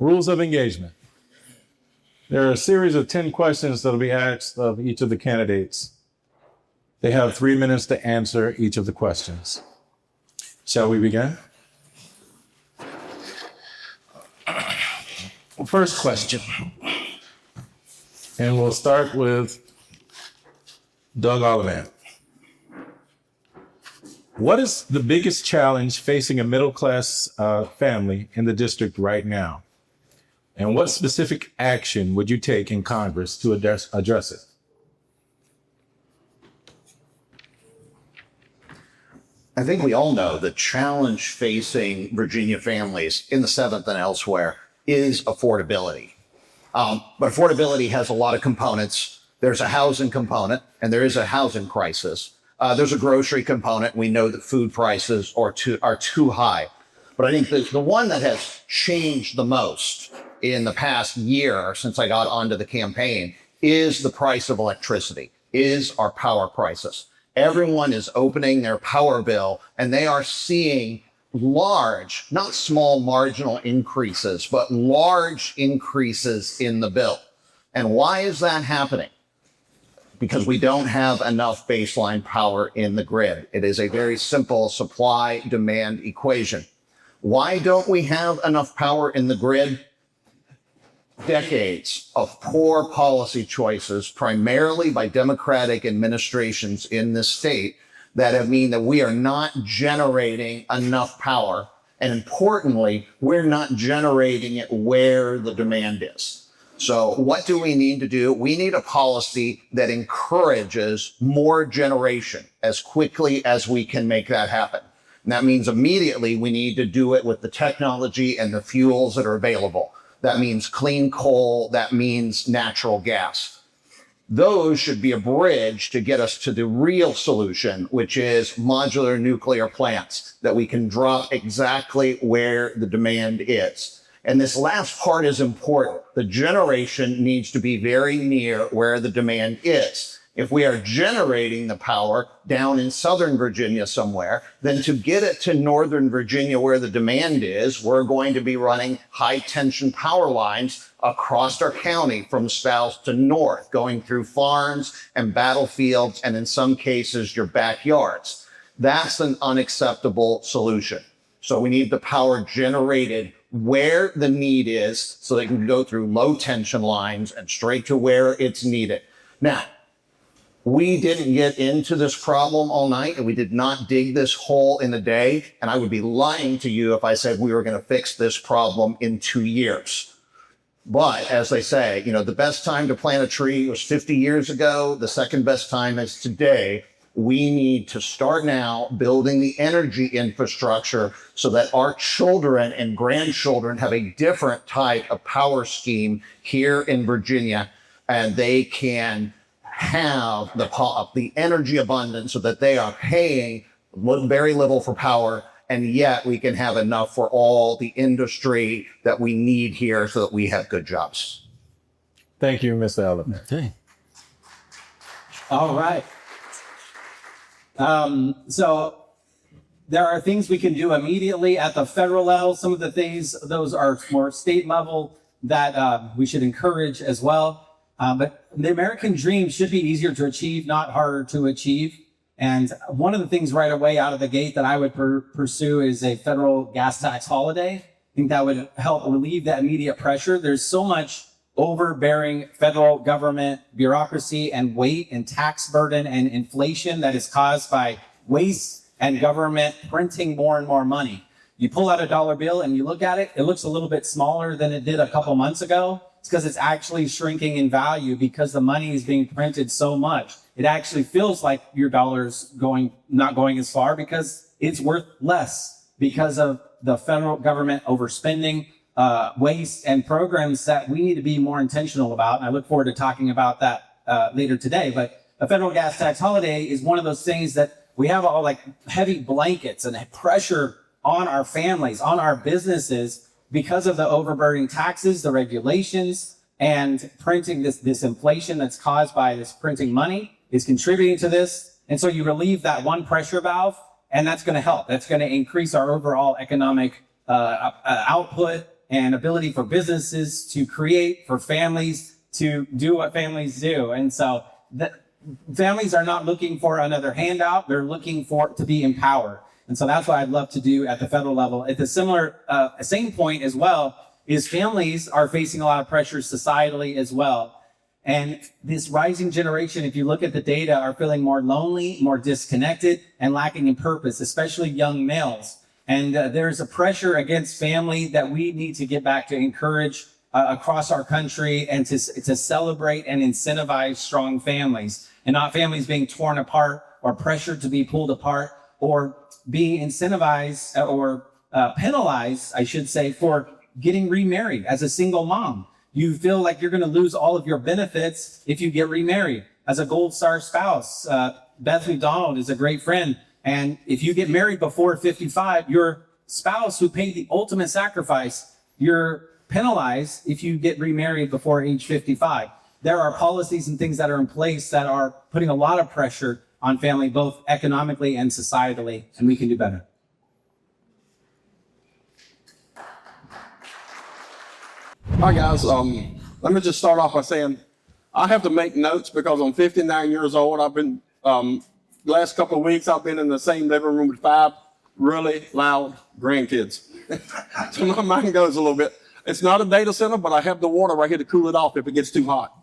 Rules of engagement. There are a series of 10 questions that will be asked of each of the candidates. They have 3 minutes to answer each of the questions. Shall we begin? First question. And we'll start with Doug Olivan. What is the biggest challenge facing a middle-class family in the district right now? And what specific action would you take in Congress to address it? I think we all know the challenge facing Virginia families in the 7th and elsewhere is affordability. But affordability has a lot of components. There's a housing component, and there is a housing crisis. There's a grocery component. We know that food prices are too high. But I think the one that has changed the most in the past year since I got onto the campaign is the price of electricity, is our power crisis. Everyone is opening their power bill, and they are seeing large, not small marginal increases, but large increases in the bill. And why is that happening? Because we don't have enough baseline power in the grid. It is a very simple supply-demand equation. Why don't we have enough power in the grid? Decades of poor policy choices, primarily by Democratic administrations in this state, that mean that we are not generating enough power. And importantly, we're not generating it where the demand is. So what do we need to do? We need a policy that encourages more generation as quickly as we can make that happen. And that means immediately we need to do it with the technology and the fuels that are available. That means clean coal. That means natural gas. Those should be a bridge to get us to the real solution, which is modular nuclear plants that we can drop exactly where the demand is. And this last part is important. The generation needs to be very near where the demand is. If we are generating the power down in Southern Virginia somewhere, then to get it to Northern Virginia where the demand is, we're going to be running high tension power lines across our county from south to north, going through farms and battlefields, and in some cases, your backyards. That's an unacceptable solution. So we need the power generated where the need is so they can go through low tension lines and straight to where it's needed. Now, we didn't get into this problem all night, and we did not dig this hole in a day. And I would be lying to you if I said we were going to fix this problem in 2 years. But as they say, the best time to plant a tree was 50 years ago. The second best time is today. We need to start now building the energy infrastructure so that our children and grandchildren have a different type of power scheme here in Virginia, and they can have the energy abundance so that they are paying very little for power, and yet we can have enough for all the industry that we need here so that we have good jobs. Thank you, Mr. Allen. Okay. All right. So there are things we can do immediately at the federal level. Some of the things, those are more state level that we should encourage as well. But the American dream should be easier to achieve, not harder to achieve. And one of the things right away out of the gate that I would pursue is a federal gas tax holiday. I think that would help relieve that immediate pressure. There's so much overbearing federal government bureaucracy and weight and tax burden and inflation that is caused by waste and government printing more and more money. You pull out a dollar bill and you look at it, it looks a little bit smaller than it did a couple months ago. It's because it's actually shrinking in value because the money is being printed so much. It actually feels like your dollar's not going as far because it's worth less because of the federal government overspending, waste, and programs that we need to be more intentional about. And I look forward to talking about that later today. But a federal gas tax holiday is one of those things that we have all like heavy blankets and pressure on our families, on our businesses, because of the overburdening taxes, the regulations, and printing this inflation that's caused by this printing money is contributing to this. And so you relieve that one pressure valve, and that's going to help. That's going to increase our overall economic output and ability for businesses to create, for families to do what families do. And so families are not looking for another handout. They're looking for to be empowered. And so that's what I'd love to do at the federal level. At the same point as well, is families are facing a lot of pressure societally as well. And this rising generation, if you look at the data, are feeling more lonely, more disconnected, and lacking in purpose, especially young males. And there's a pressure against family that we need to get back to encourage across our country, and to celebrate and incentivize strong families, and not families being torn apart or pressured to be pulled apart, or being incentivized or penalized, I should say, for getting remarried as a single mom. You feel like you're going to lose all of your benefits if you get remarried. As a Gold Star spouse, Beth McDonald is a great friend. And if you get married before 55, your spouse who paid the ultimate sacrifice, you're penalized if you get remarried before age 55. There are policies and things that are in place that are putting a lot of pressure on family, both economically and societally, and we can do better. Hi guys, let me just start off by saying I have to make notes because I'm 59 years old. I've been, last couple of weeks, I've been in the same living room with 5 really loud grandkids. So my mind goes a little bit. It's not a data center, but I have the water right here to cool it off if it gets too hot.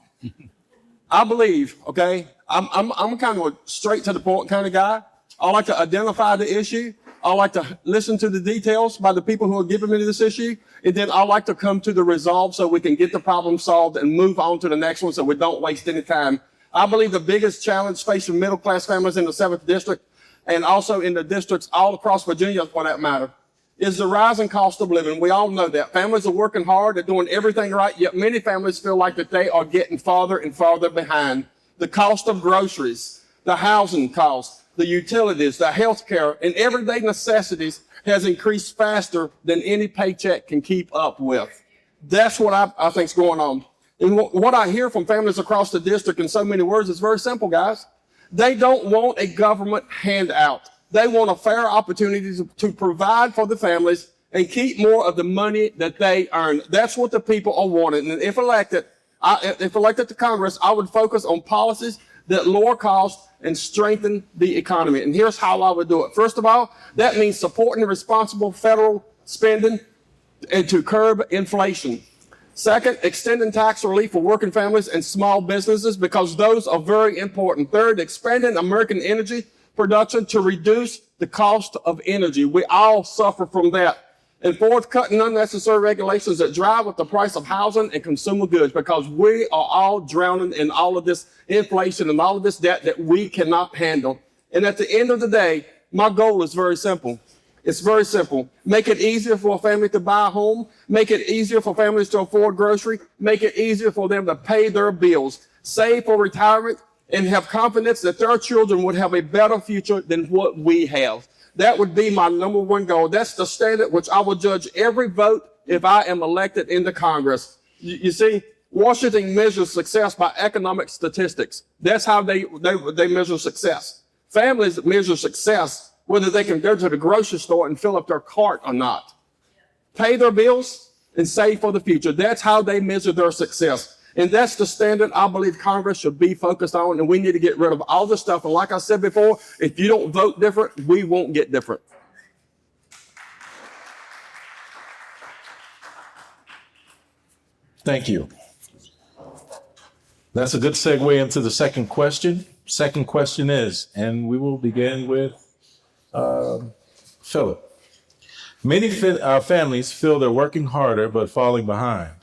I believe, okay, I'm kind of a straight to the point kind of guy. I like to identify the issue. I like to listen to the details by the people who are giving me this issue. And then I like to come to the resolve so we can get the problem solved and move on to the next one so we don't waste any time. I believe the biggest challenge facing middle-class families in the 7th District, and also in the districts all across Virginia for that matter, is the rising cost of living. We all know that. Families are working hard, they're doing everything right, yet many families feel like that they are getting farther and farther behind. The cost of groceries, the housing costs, the utilities, the health care, and everyday necessities has increased faster than any paycheck can keep up with. That's what I think is going on. And what I hear from families across the district in so many words is very simple, guys. They don't want a government handout. They want a fair opportunity to provide for the families and keep more of the money that they earn. That's what the people are wanting. And if elected to Congress, I would focus on policies that lower costs and strengthen the economy. And here's how I would do it. First of all, that means supporting responsible federal spending and to curb inflation. Second, extending tax relief for working families and small businesses because those are very important. Third, expanding American energy production to reduce the cost of energy. We all suffer from that. And fourth, cutting unnecessary regulations that drive up the price of housing and consumer goods because we are all drowning in all of this inflation and all of this debt that we cannot handle. And at the end of the day, my goal is very simple. It's very simple. Make it easier for a family to buy a home. Make it easier for families to afford grocery. Make it easier for them to pay their bills, save for retirement, and have confidence that their children would have a better future than what we have. That would be my number one goal. That's the standard which I will judge every vote if I am elected into Congress. You see, Washington measures success by economic statistics. That's how they measure success. Families measure success whether they can go to the grocery store and fill up their cart or not. Pay their bills and save for the future. That's how they measure their success. And that's the standard I believe Congress should be focused on, and we need to get rid of all this stuff. And like I said before, if you don't vote different, we won't get different. Thank you. That's a good segue into the second question. Second question is, and we will begin with Philip. Many families feel they're working harder but falling behind.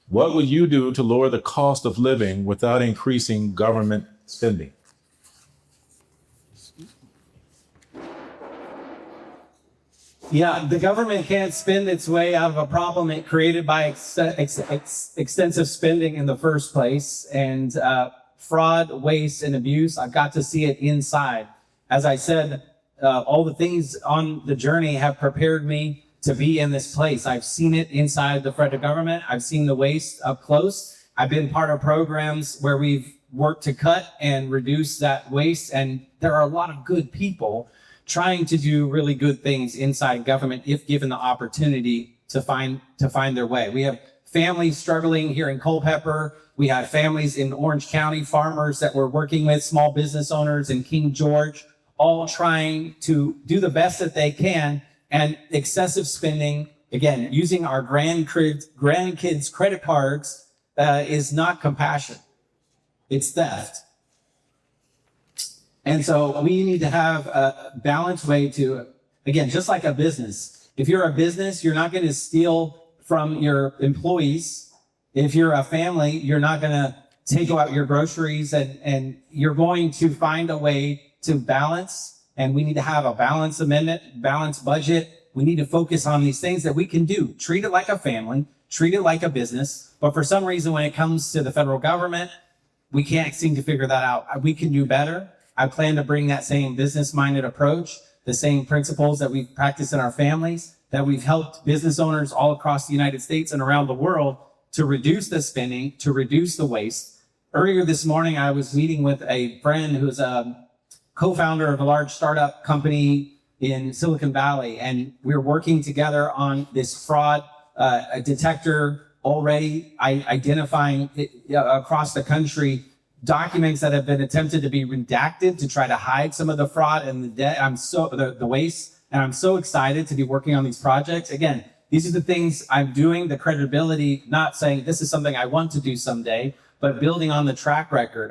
What would you do to lower the cost of living without increasing government spending? Yeah, the government can't spend its way out of a problem it created by extensive spending in the first place. And fraud, waste, and abuse, I've got to see it inside. As I said, all the things on the journey have prepared me to be in this place. I've seen it inside the federal government. I've seen the waste up close. I've been part of programs where we've worked to cut and reduce that waste. And there are a lot of good people trying to do really good things inside government if given the opportunity to find their way. We have families struggling here in Culpeper. We have families in Orange County, farmers that we're working with, small business owners in King George, all trying to do the best that they can. And excessive spending, again, using our grandkids' credit cards is not compassion. It's theft. And so we need to have a balanced way to, again, just like a business. If you're a business, you're not going to steal from your employees. If you're a family, you're not going to take out your groceries, and you're going to find a way to balance. And we need to have a balanced amendment, balanced budget. We need to focus on these things that we can do. Treat it like a family, treat it like a business. But for some reason, when it comes to the federal government, we can't seem to figure that out. We can do better. I plan to bring that same business-minded approach, the same principles that we've practiced in our families, that we've helped business owners all across the United States and around the world to reduce the spending, to reduce the waste. Earlier this morning, I was meeting with a friend who's a co-founder of a large startup company in Silicon Valley, and we're working together on this fraud detector, already identifying across the country documents that have been attempted to be redacted to try to hide some of the fraud and the debt. The waste, and I'm so excited to be working on these projects. Again, these are the things I'm doing, the credibility, not saying this is something I want to do someday, but building on the track record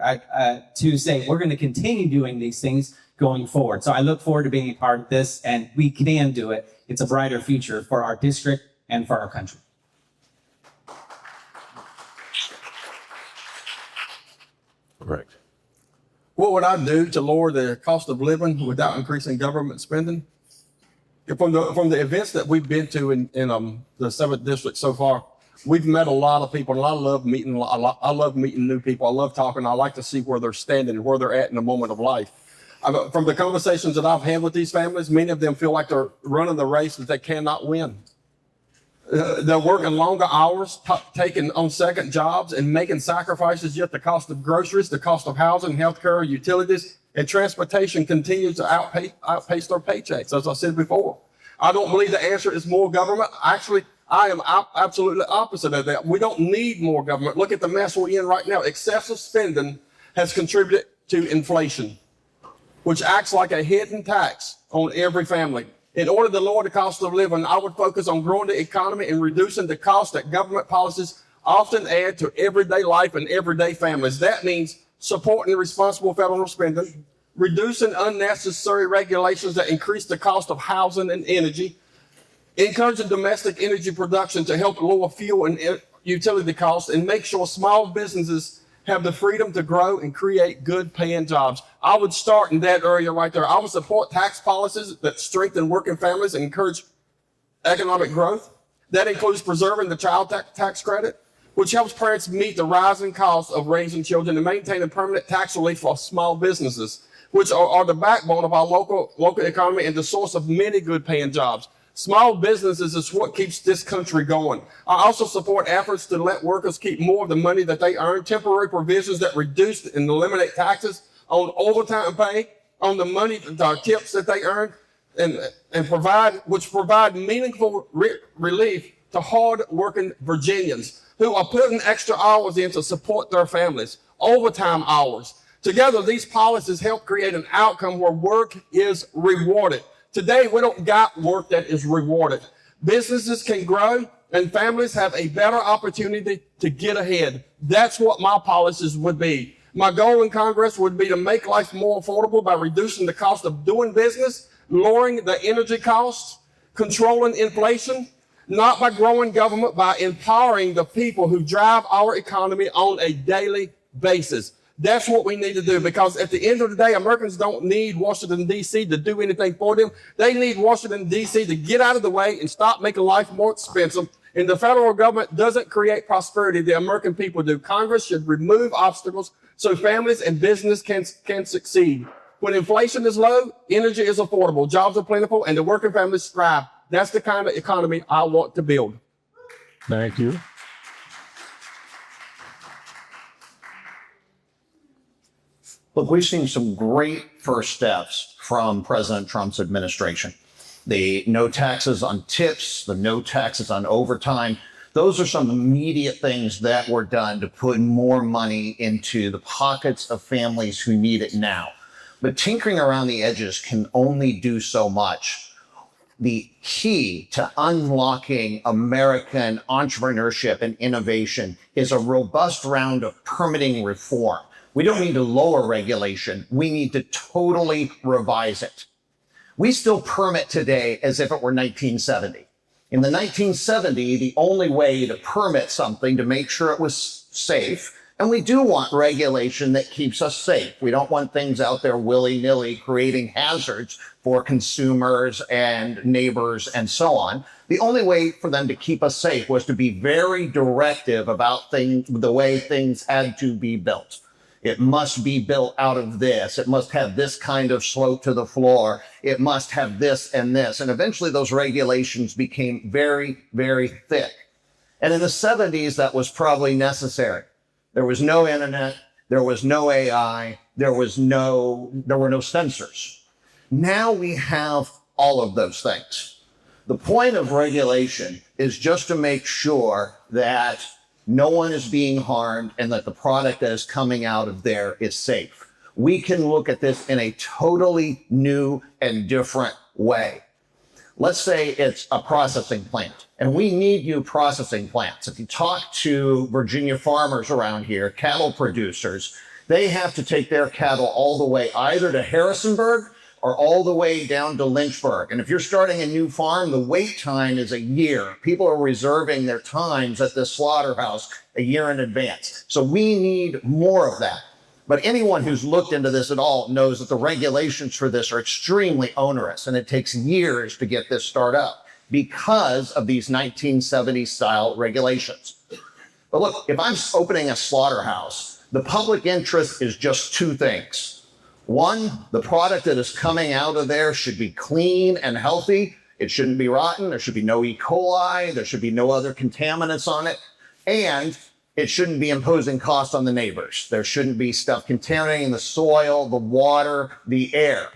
to say we're going to continue doing these things going forward. So I look forward to being a part of this, and we can do it. It's a brighter future for our district and for our country. Correct. What would I do to lower the cost of living without increasing government spending? From the events that we've been to in the 7th district so far, we've met a lot of people, and I love meeting new people. I love talking. I like to see where they're standing and where they're at in the moment of life. From the conversations that I've had with these families, many of them feel like they're running the race that they cannot win. They're working longer hours, taking on second jobs, and making sacrifices, yet the cost of groceries, the cost of housing, healthcare, utilities, and transportation continues to outpace their paychecks, as I said before. I don't believe the answer is more government. Actually, I am absolutely opposite of that. We don't need more government. Look at the mess we're in right now. Excessive spending has contributed to inflation, which acts like a hidden tax on every family. In order to lower the cost of living, I would focus on growing the economy and reducing the cost that government policies often add to everyday life and everyday families. That means supporting responsible federal spending, reducing unnecessary regulations that increase the cost of housing and energy, encouraging domestic energy production to help lower fuel and utility costs, and make sure small businesses have the freedom to grow and create good paying jobs. I would start in that area right there. I would support tax policies that strengthen working families and encourage economic growth. That includes preserving the child tax credit, which helps parents meet the rising costs of raising children, and maintaining permanent tax relief for small businesses, which are the backbone of our local economy and the source of many good paying jobs. Small businesses is what keeps this country going. I also support efforts to let workers keep more of the money that they earn, temporary provisions that reduce and eliminate taxes on overtime pay, on the money, the tips that they earn, and provide meaningful relief to hard-working Virginians who are putting extra hours in to support their families, overtime hours. Together, these policies help create an outcome where work is rewarded. Today, we don't got work that is rewarded. Businesses can grow and families have a better opportunity to get ahead. That's what my policies would be. My goal in Congress would be to make life more affordable by reducing the cost of doing business, lowering the energy costs, controlling inflation, not by growing government, by empowering the people who drive our economy on a daily basis. That's what we need to do, because at the end of the day, Americans don't need Washington, D.C. to do anything for them. They need Washington, D.C. to get out of the way and stop making life more expensive. And the federal government doesn't create prosperity. The American people do. Congress should remove obstacles so families and business can succeed. When inflation is low, energy is affordable, jobs are plentiful, and the working families thrive. That's the kind of economy I want to build. Thank you. Look, we've seen some great first steps from President Trump's administration. the no taxes on tips, the no taxes on overtime. Those are some immediate things that were done to put more money into the pockets of families who need it now. But tinkering around the edges can only do so much. The key to unlocking American entrepreneurship and innovation is a robust round of permitting reform. We don't need to lower regulation. We need to totally revise it. We still permit today as if it were 1970. In the 1970s, the only way to permit something to make sure it was safe, and we do want regulation that keeps us safe. We don't want things out there willy-nilly creating hazards for consumers and neighbors and so on. The only way for them to keep us safe was to be very directive about the way things had to be built. It must be built out of this. It must have this kind of slope to the floor. It must have this and this. And eventually those regulations became very, very thick. And in the 70s, that was probably necessary. There was no internet. There was no AI. There were no sensors. Now we have all of those things. The point of regulation is just to make sure that no one is being harmed and that the product that is coming out of there is safe. We can look at this in a totally new and different way. Let's say it's a processing plant, and we need new processing plants. If you talk to Virginia farmers around here, cattle producers, they have to take their cattle all the way either to Harrisonburg or all the way down to Lynchburg. And if you're starting a new farm, the wait time is a year. People are reserving their times at this slaughterhouse a year in advance. So we need more of that. But anyone who's looked into this at all knows that the regulations for this are extremely onerous, and it takes years to get this started up because of these 1970s style regulations. But look, if I'm opening a slaughterhouse, the public interest is just two things. One, the product that is coming out of there should be clean and healthy. It shouldn't be rotten. There should be no E. coli. There should be no other contaminants on it. And it shouldn't be imposing costs on the neighbors. There shouldn't be stuff contaminating the soil, the water, the air.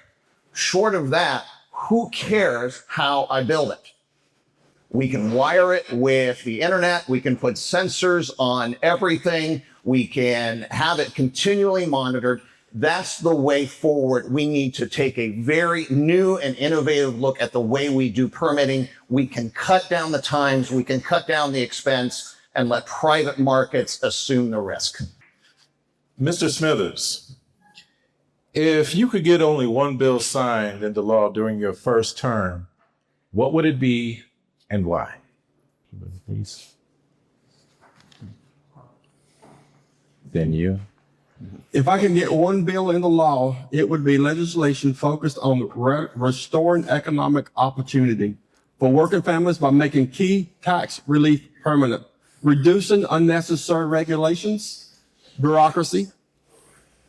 Short of that, who cares how I build it? We can wire it with the internet. We can put sensors on everything. We can have it continually monitored. That's the way forward. We need to take a very new and innovative look at the way we do permitting. We can cut down the times, we can cut down the expense, and let private markets assume the risk. Mr. Smithers, if you could get only one bill signed into law during your first term, what would it be and why? Please. Then you. If I can get one bill into law, it would be legislation focused on restoring economic opportunity for working families by making key tax relief permanent, reducing unnecessary regulations, bureaucracy,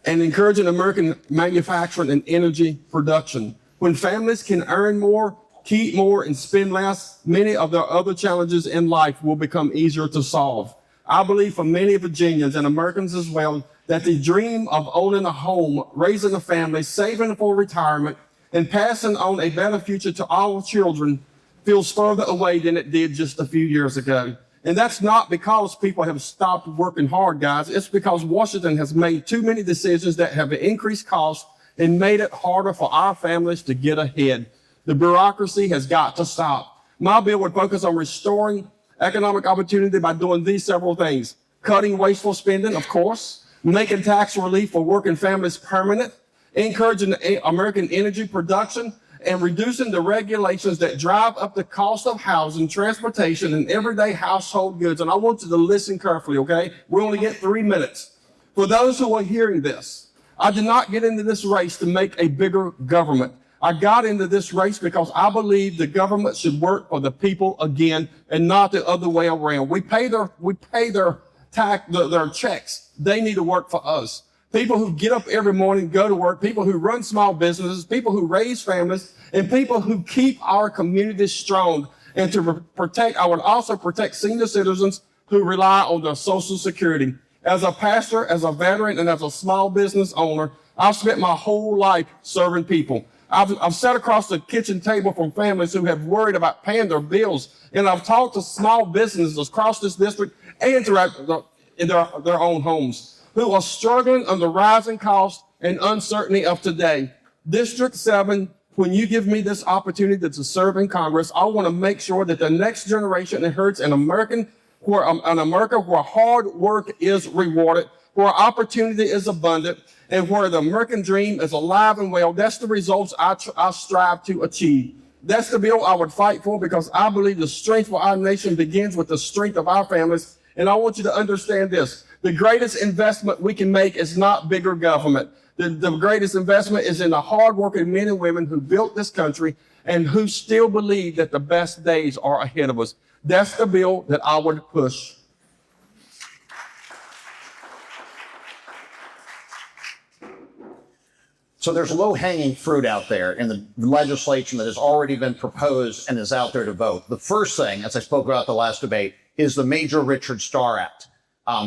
and encouraging American manufacturing and energy production. When families can earn more, keep more, and spend less, many of their other challenges in life will become easier to solve. I believe for many Virginians and Americans as well, that the dream of owning a home, raising a family, saving for retirement, and passing on a better future to all children feels further away than it did just a few years ago. And that's not because people have stopped working hard, guys. It's because Washington has made too many decisions that have increased costs and made it harder for our families to get ahead. The bureaucracy has got to stop. My bill would focus on restoring economic opportunity by doing these several things: cutting wasteful spending, of course, making tax relief for working families permanent, encouraging American energy production, and reducing the regulations that drive up the cost of housing, transportation, and everyday household goods. And I want you to listen carefully, okay? We only get 3 minutes. For those who are hearing this, I did not get into this race to make a bigger government. I got into this race because I believe the government should work for the people again and not the other way around. We pay their checks. They need to work for us. People who get up every morning, go to work, people who run small businesses, people who raise families, and people who keep our communities strong. And to protect, I would also protect senior citizens who rely on their Social Security. As a pastor, as a veteran, and as a small business owner, I've spent my whole life serving people. I've sat across the kitchen table from families who have worried about paying their bills. And I've talked to small businesses across this district and in their own homes who are struggling under rising costs and uncertainty of today. District 7, when you give me this opportunity to serve in Congress, I want to make sure that the next generation inherits an America where hard work is rewarded, where opportunity is abundant, and where the American dream is alive and well. That's the results I strive to achieve. That's the bill I would fight for, because I believe the strength for our nation begins with the strength of our families. And I want you to understand this. The greatest investment we can make is not bigger government. The greatest investment is in the hardworking men and women who built this country and who still believe that the best days are ahead of us. That's the bill that I would push. So there's low-hanging fruit out there in the legislation that has already been proposed and is out there to vote. The first thing, as I spoke about the last debate, is the Major Richard Starr Act.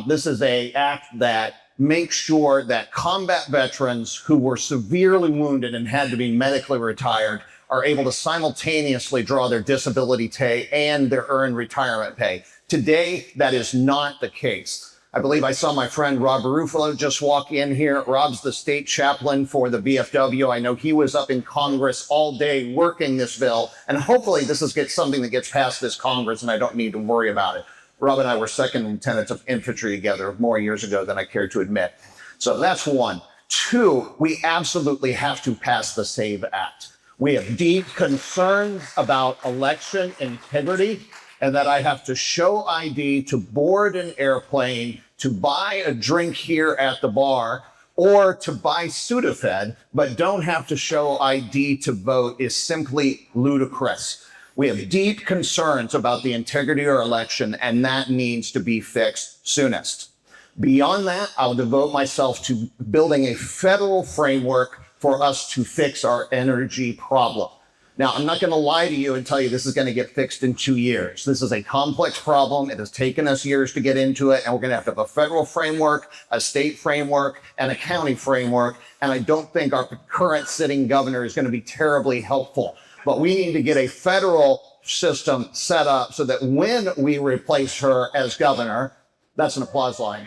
This is an act that makes sure that combat veterans who were severely wounded and had to be medically retired are able to simultaneously draw their disability pay and their earned retirement pay. Today, that is not the case. I believe I saw my friend Rob Ruffalo just walk in here. Rob's the state chaplain for the VFW. I know he was up in Congress all day working this bill, and hopefully this is something that gets past this Congress and I don't need to worry about it. Rob and I were second lieutenants of infantry together more years ago than I care to admit. So that's one. Two, we absolutely have to pass the SAVE Act. We have deep concerns about election integrity, and that I have to show ID to board an airplane, to buy a drink here at the bar, or to buy Sudafed, but don't have to show ID to vote is simply ludicrous. We have deep concerns about the integrity of our election, and that needs to be fixed soonest. Beyond that, I'll devote myself to building a federal framework for us to fix our energy problem. Now, I'm not going to lie to you and tell you this is going to get fixed in 2 years. This is a complex problem. It has taken us years to get into it, and we're going to have a federal framework, a state framework, and a county framework. And I don't think our current sitting governor is going to be terribly helpful. But we need to get a federal system set up so that when we replace her as governor, that's an applause line,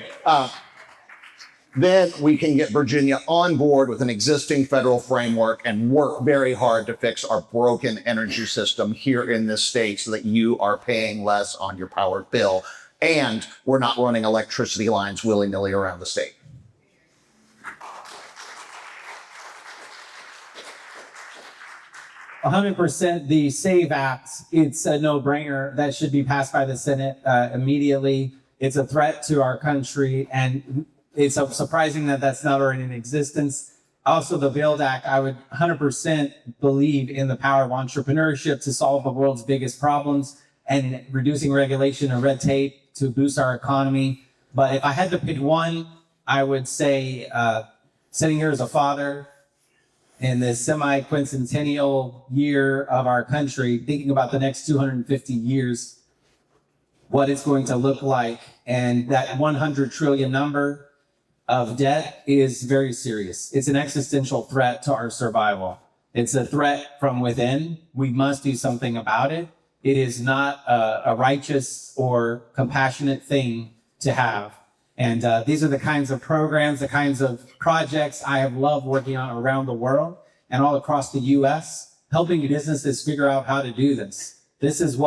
then we can get Virginia on board with an existing federal framework and work very hard to fix our broken energy system here in this state so that you are paying less on your power bill and we're not running electricity lines willy-nilly around the state. %, the SAVE Act, it's a no-brainer. That should be passed by the Senate immediately. It's a threat to our country, and it's surprising that that's not already in existence. Also, the BUILD Act, I would 100% believe in the power of entrepreneurship to solve the world's biggest problems and reducing regulation and red tape to boost our economy. But if I had to pick one, I would say sitting here as a father in this semi-quincentennial year of our country, thinking about the next 250 years, what it's going to look like, and that 100 trillion number of debt is very serious. It's an existential threat to our survival. It's a threat from within. We must do something about it. It is not a righteous or compassionate thing to have. And these are the kinds of programs, the kinds of projects I have loved working on around the world and all across the U.S., helping businesses figure out how to do this. This is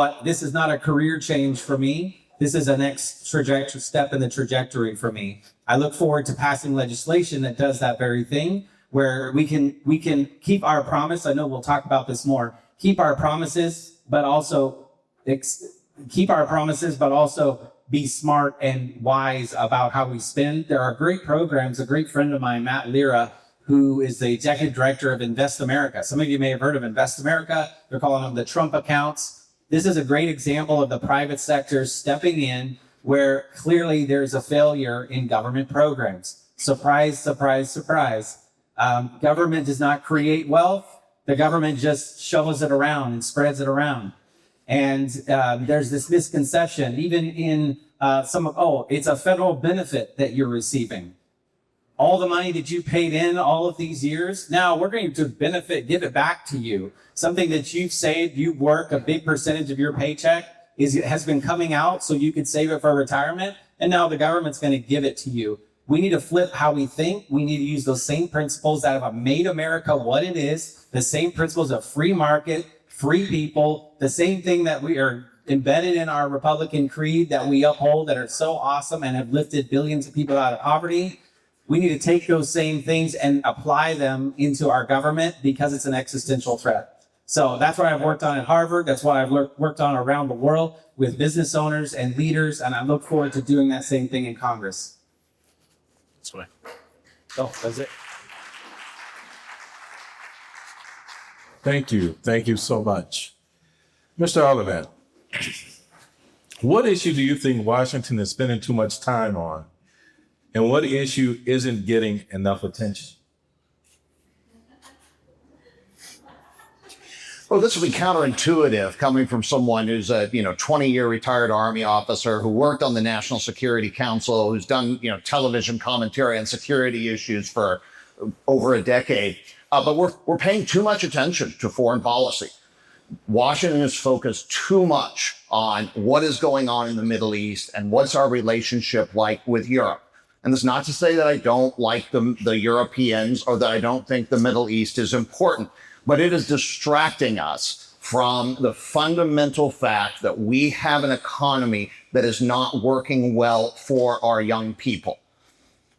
not a career change for me. This is a next step in the trajectory for me. I look forward to passing legislation that does that very thing, where we can keep our promise. I know we'll talk about this more. Keep our promises, but also be smart and wise about how we spend. There are great programs. A great friend of mine, Matt Lira, who is the executive director of Invest America. Some of you may have heard of Invest America. They're calling them the Trump accounts. This is a great example of the private sector stepping in where clearly there's a failure in government programs. Surprise, surprise, surprise. Government does not create wealth. The government just shovels it around and spreads it around. And there's this misconception, even in it's a federal benefit that you're receiving. all the money that you paid in all of these years, now we're going to give it back to you. Something that you've saved, you work, a big percentage of your paycheck has been coming out so you could save it for retirement. And now the government's going to give it to you. We need to flip how we think. We need to use those same principles that have made America what it is, the same principles of free market, free people, the same thing that we are embedded in our Republican creed that we uphold that are so awesome and have lifted billions of people out of poverty. We need to take those same things and apply them into our government because it's an existential threat. So that's what I've worked on at Harvard. That's what I've worked on around the world with business owners and leaders. And I look forward to doing that same thing in Congress. This way. So that's it. Thank you. Thank you so much. Mr. Olivet, what issue do you think Washington is spending too much time on? And what issue isn't getting enough attention? Well, this will be counterintuitive coming from someone who's a 20-year retired Army officer who worked on the National Security Council, who's done television commentary on security issues for over a decade. But we're paying too much attention to foreign policy. Washington is focused too much on what is going on in the Middle East and what's our relationship like with Europe. And that's not to say that I don't like the Europeans or that I don't think the Middle East is important. But it is distracting us from the fundamental fact that we have an economy that is not working well for our young people,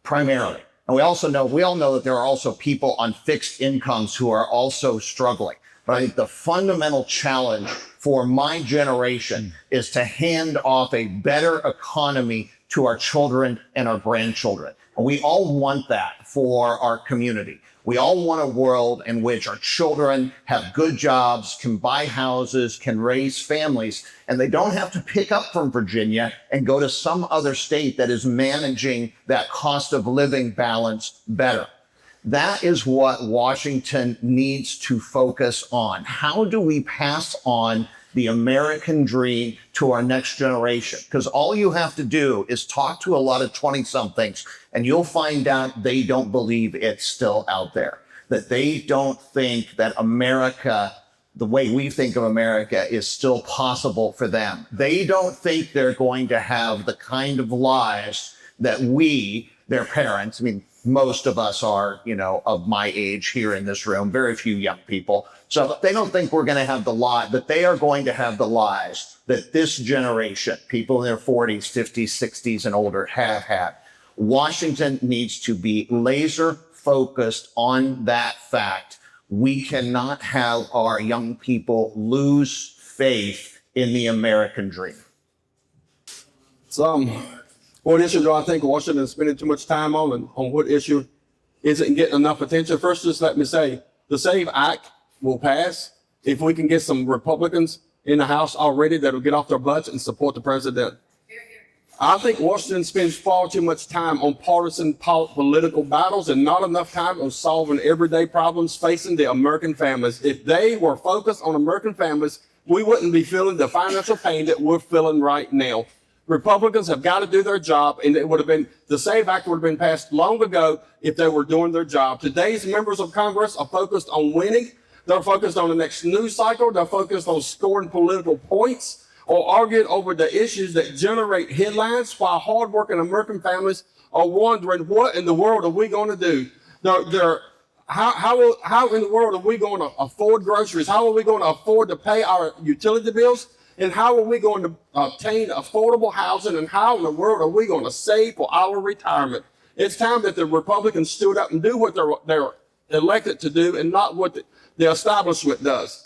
primarily. And we all know that there are also people on fixed incomes who are also struggling. But I think the fundamental challenge for my generation is to hand off a better economy to our children and our grandchildren. And we all want that for our community. We all want a world in which our children have good jobs, can buy houses, can raise families, and they don't have to pick up from Virginia and go to some other state that is managing that cost of living balance better. That is what Washington needs to focus on. How do we pass on the American dream to our next generation? Because all you have to do is talk to a lot of 20-somethings and you'll find out they don't believe it's still out there, that they don't think that America, the way we think of America, is still possible for them. They don't think they're going to have the kind of lives that we, their parents, I mean, most of us are, of my age here in this room, very few young people. So they don't think we're going to have the lives, that they are going to have the lives that this generation, people in their 40s, 50s, 60s, and older have had. Washington needs to be laser focused on that fact. We cannot have our young people lose faith in the American dream. What issue do I think Washington is spending too much time on, and on what issue isn't getting enough attention? First, just let me say, the SAVE Act will pass if we can get some Republicans in the House already that will get off their butts and support the president. I think Washington spends far too much time on partisan political battles and not enough time on solving everyday problems facing the American families. If they were focused on American families, we wouldn't be feeling the financial pain that we're feeling right now. Republicans have got to do their job, and the SAVE Act would have been passed long ago if they were doing their job. Today's members of Congress are focused on winning. They're focused on the next news cycle. They're focused on scoring political points or arguing over the issues that generate headlines, while hardworking American families are wondering, what in the world are we going to do? How in the world are we going to afford groceries? How are we going to afford to pay our utility bills? And how are we going to obtain affordable housing? And how in the world are we going to save for our retirement? It's time that the Republicans stood up and do what they're elected to do and not what the establishment does.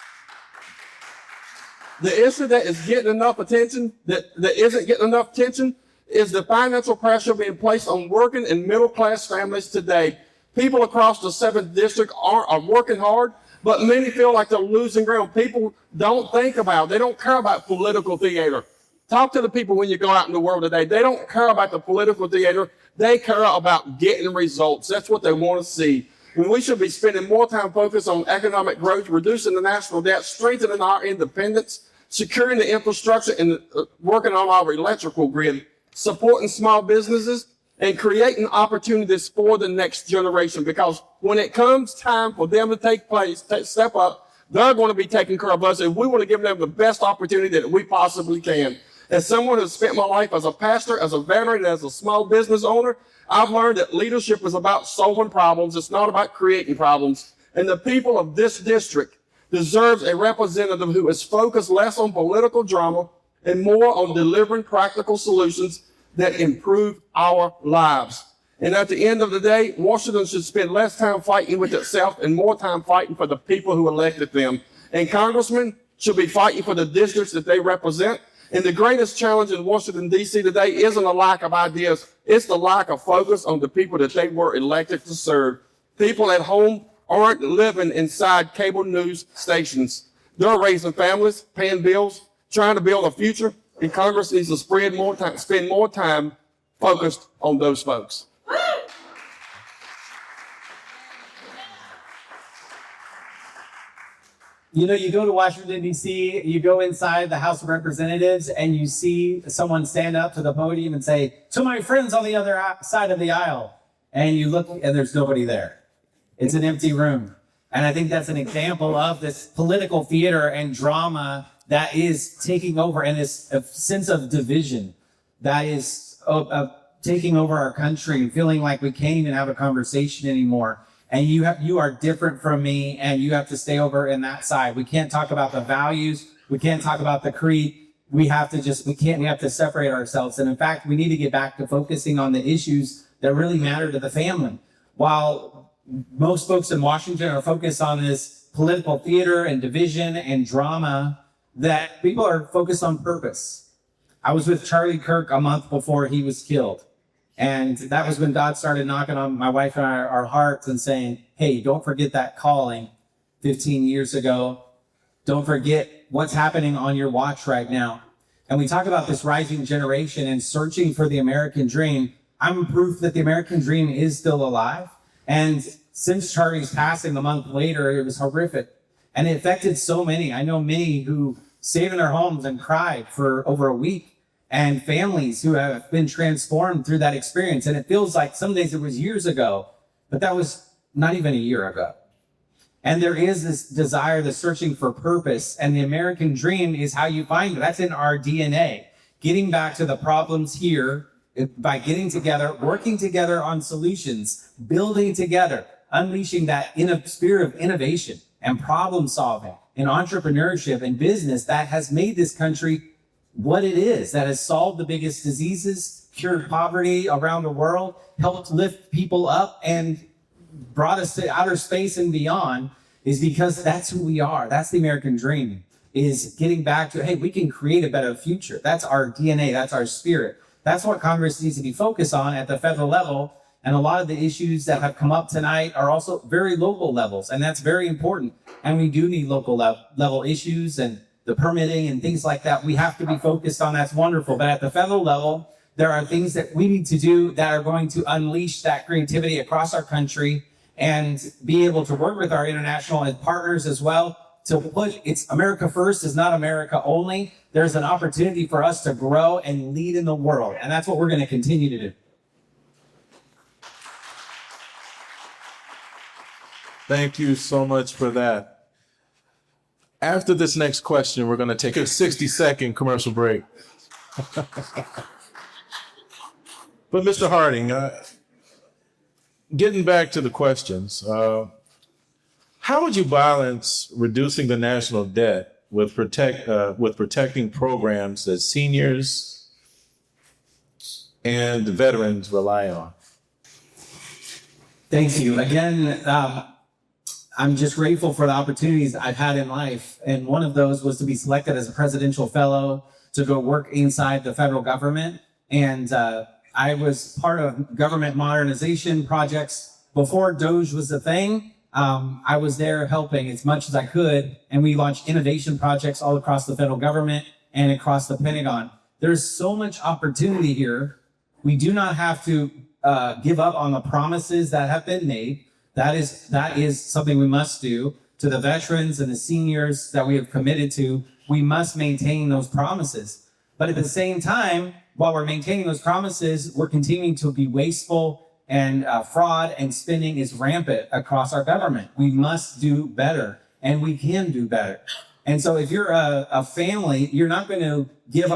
The issue that is getting enough attention, that isn't getting enough attention, is the financial pressure being placed on working and middle-class families today. People across the 7th District are working hard, but many feel like they're losing ground. People they don't care about political theater. Talk to the people when you go out in the world today. They don't care about the political theater. They care about getting results. That's what they want to see. And we should be spending more time focused on economic growth, reducing the national debt, strengthening our independence, securing the infrastructure, and working on our electrical grid, supporting small businesses, and creating opportunities for the next generation. Because when it comes time for them to step up, they're going to be taking care of us, and we want to give them the best opportunity that we possibly can. As someone who has spent my life as a pastor, as a veteran, as a small business owner, I've learned that leadership is about solving problems. It's not about creating problems. And the people of this district deserves a representative who is focused less on political drama and more on delivering practical solutions that improve our lives. And at the end of the day, Washington should spend less time fighting with itself and more time fighting for the people who elected them. And congressmen should be fighting for the districts that they represent. And the greatest challenge in Washington, D.C. today isn't a lack of ideas. It's the lack of focus on the people that they were elected to serve. People at home aren't living inside cable news stations. They're raising families, paying bills, trying to build a future, and Congress needs to spend more time focused on those folks. You know, you go to Washington, D.C., you go inside the House of Representatives, and you see someone stand up to the podium and say, "To my friends on the other side of the aisle." And you look, and there's nobody there. It's an empty room. And I think that's an example of this political theater and drama that is taking over, and this sense of division that is taking over our country, feeling like we can't even have a conversation anymore. And you are different from me, and you have to stay over in that side. We can't talk about the values. We can't talk about the creed. We have to separate ourselves. And in fact, we need to get back to focusing on the issues that really matter to the family. While most folks in Washington are focused on this political theater and division and drama, that people are focused on purpose. I was with Charlie Kirk a month before he was killed. And that was when God started knocking on my wife and our hearts and saying, "Hey, don't forget that calling 15 years ago. Don't forget what's happening on your watch right now." And we talk about this rising generation and searching for the American dream. I'm proof that the American dream is still alive. And since Charlie's passing a month later, it was horrific. And it affected so many. I know many who stayed in their homes and cried for over a week, and families who have been transformed through that experience. And it feels like some days it was years ago, but that was not even a year ago. And there is this desire, the searching for purpose, and the American dream is how you find it. That's in our DNA. Getting back to the problems here by getting together, working together on solutions, building together, unleashing that spirit of innovation and problem solving and entrepreneurship and business that has made this country what it is, that has solved the biggest diseases, cured poverty around the world, helped lift people up, and brought us to outer space and beyond, is because that's who we are. That's the American dream, is getting back to, hey, we can create a better future. That's our DNA. That's our spirit. That's what Congress needs to be focused on at the federal level. And a lot of the issues that have come up tonight are also very local levels, and that's very important. And we do need local level issues and the permitting and things like that. We have to be focused on. That's wonderful. But at the federal level, there are things that we need to do that are going to unleash that creativity across our country and be able to work with our international partners as well to put it's America first is not America only. There's an opportunity for us to grow and lead in the world. And that's what we're going to continue to do. Thank you so much for that. After this next question, we're going to take a 60-second commercial break. But Mr. Harding, getting back to the questions, how would you balance reducing the national debt with protecting programs that seniors and veterans rely on? Thank you. Again, I'm just grateful for the opportunities I've had in life. And one of those was to be selected as a presidential fellow to go work inside the federal government. And I was part of government modernization projects before DOGE was a thing. I was there helping as much as I could. And we launched innovation projects all across the federal government and across the Pentagon. There's so much opportunity here. We do not have to give up on the promises that have been made. That is something we must do to the veterans and the seniors that we have committed to. We must maintain those promises. But at the same time, while we're maintaining those promises, we're continuing to be wasteful, and fraud and spending is rampant across our government. We must do better, and we can do better. And so if you're a family, you're not going to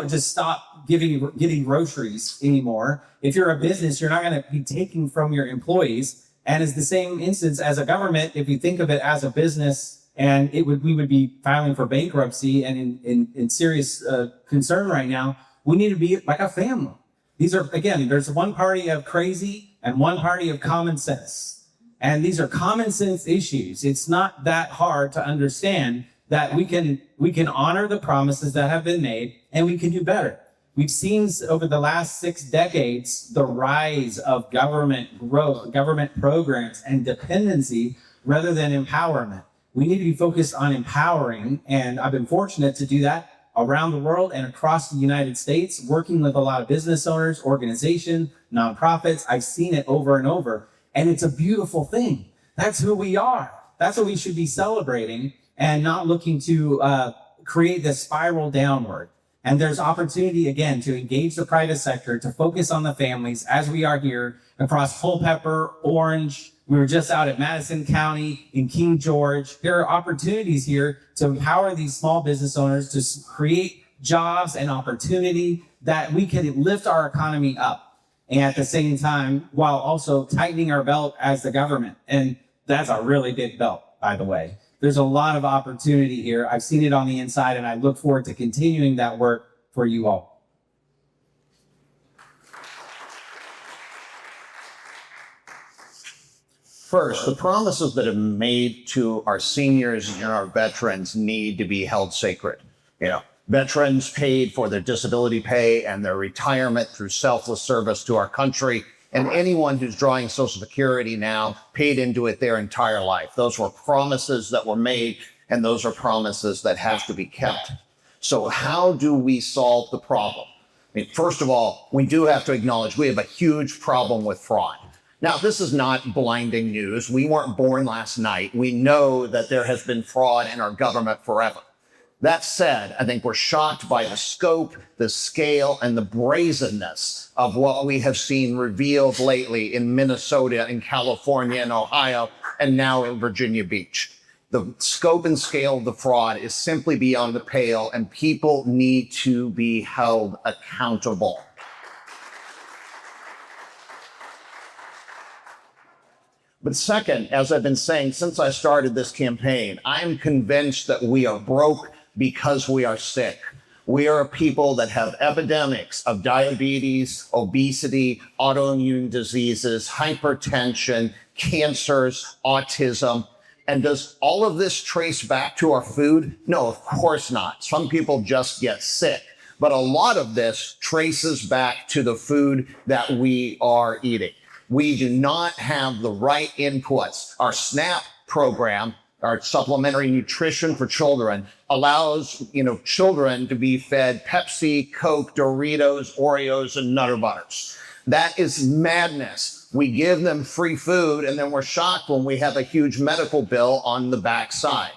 just stop getting groceries anymore. If you're a business, you're not going to be taking from your employees. And it's the same instance as a government. If you think of it as a business, and we would be filing for bankruptcy and in serious concern right now, we need to be like a family. These are, again, there's one party of crazy and one party of common sense. And these are common sense issues. It's not that hard to understand that we can honor the promises that have been made, and we can do better. We've seen over the last 6 decades the rise of government growth, government programs, and dependency rather than empowerment. We need to be focused on empowering, and I've been fortunate to do that around the world and across the United States, working with a lot of business owners, organizations, nonprofits. I've seen it over and over, and it's a beautiful thing. That's who we are. That's what we should be celebrating, and not looking to create this spiral downward. And there's opportunity, again, to engage the private sector, to focus on the families as we are here across Culpeper, Orange. We were just out at Madison County, in King George. There are opportunities here to empower these small business owners to create jobs and opportunity that we can lift our economy up. And at the same time, while also tightening our belt as the government. And that's a really big belt, by the way. There's a lot of opportunity here. I've seen it on the inside, and I look forward to continuing that work for you all. First, the promises that have been made to our seniors and our veterans need to be held sacred. Veterans paid for their disability pay and their retirement through selfless service to our country. And anyone who's drawing Social Security now paid into it their entire life. Those were promises that were made, and those are promises that have to be kept. So how do we solve the problem? First of all, we do have to acknowledge we have a huge problem with fraud. Now, this is not blinding news. We weren't born last night. We know that there has been fraud in our government forever. That said, I think we're shocked by the scope, the scale, and the brazenness of what we have seen revealed lately in Minnesota, in California, in Ohio, and now in Virginia Beach. The scope and scale of the fraud is simply beyond the pale, and people need to be held accountable. But second, as I've been saying since I started this campaign, I am convinced that we are broke because we are sick. We are a people that have epidemics of diabetes, obesity, autoimmune diseases, hypertension, cancers, autism. And does all of this trace back to our food? No, of course not. Some people just get sick. But a lot of this traces back to the food that we are eating. We do not have the right inputs. Our SNAP program, our supplementary nutrition for children, allows children to be fed Pepsi, Coke, Doritos, Oreos, and Nutter Butters. That is madness. We give them free food, and then we're shocked when we have a huge medical bill on the backside.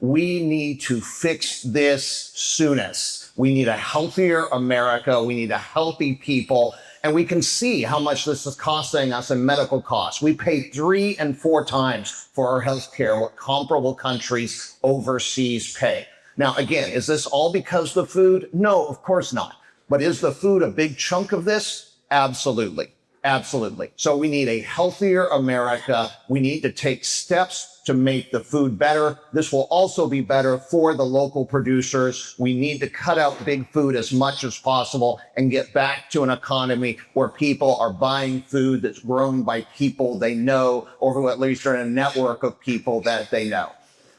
We need to fix this soonest. We need a healthier America. We need a healthy people. And we can see how much this is costing us in medical costs. We pay 3 and 4 times for our health care what comparable countries overseas pay. Now, again, is this all because of the food? No, of course not. But is the food a big chunk of this? Absolutely. Absolutely. So we need a healthier America. We need to take steps to make the food better. This will also be better for the local producers. We need to cut out big food as much as possible and get back to an economy where people are buying food that's grown by people they know, or who at least are in a network of people that they know.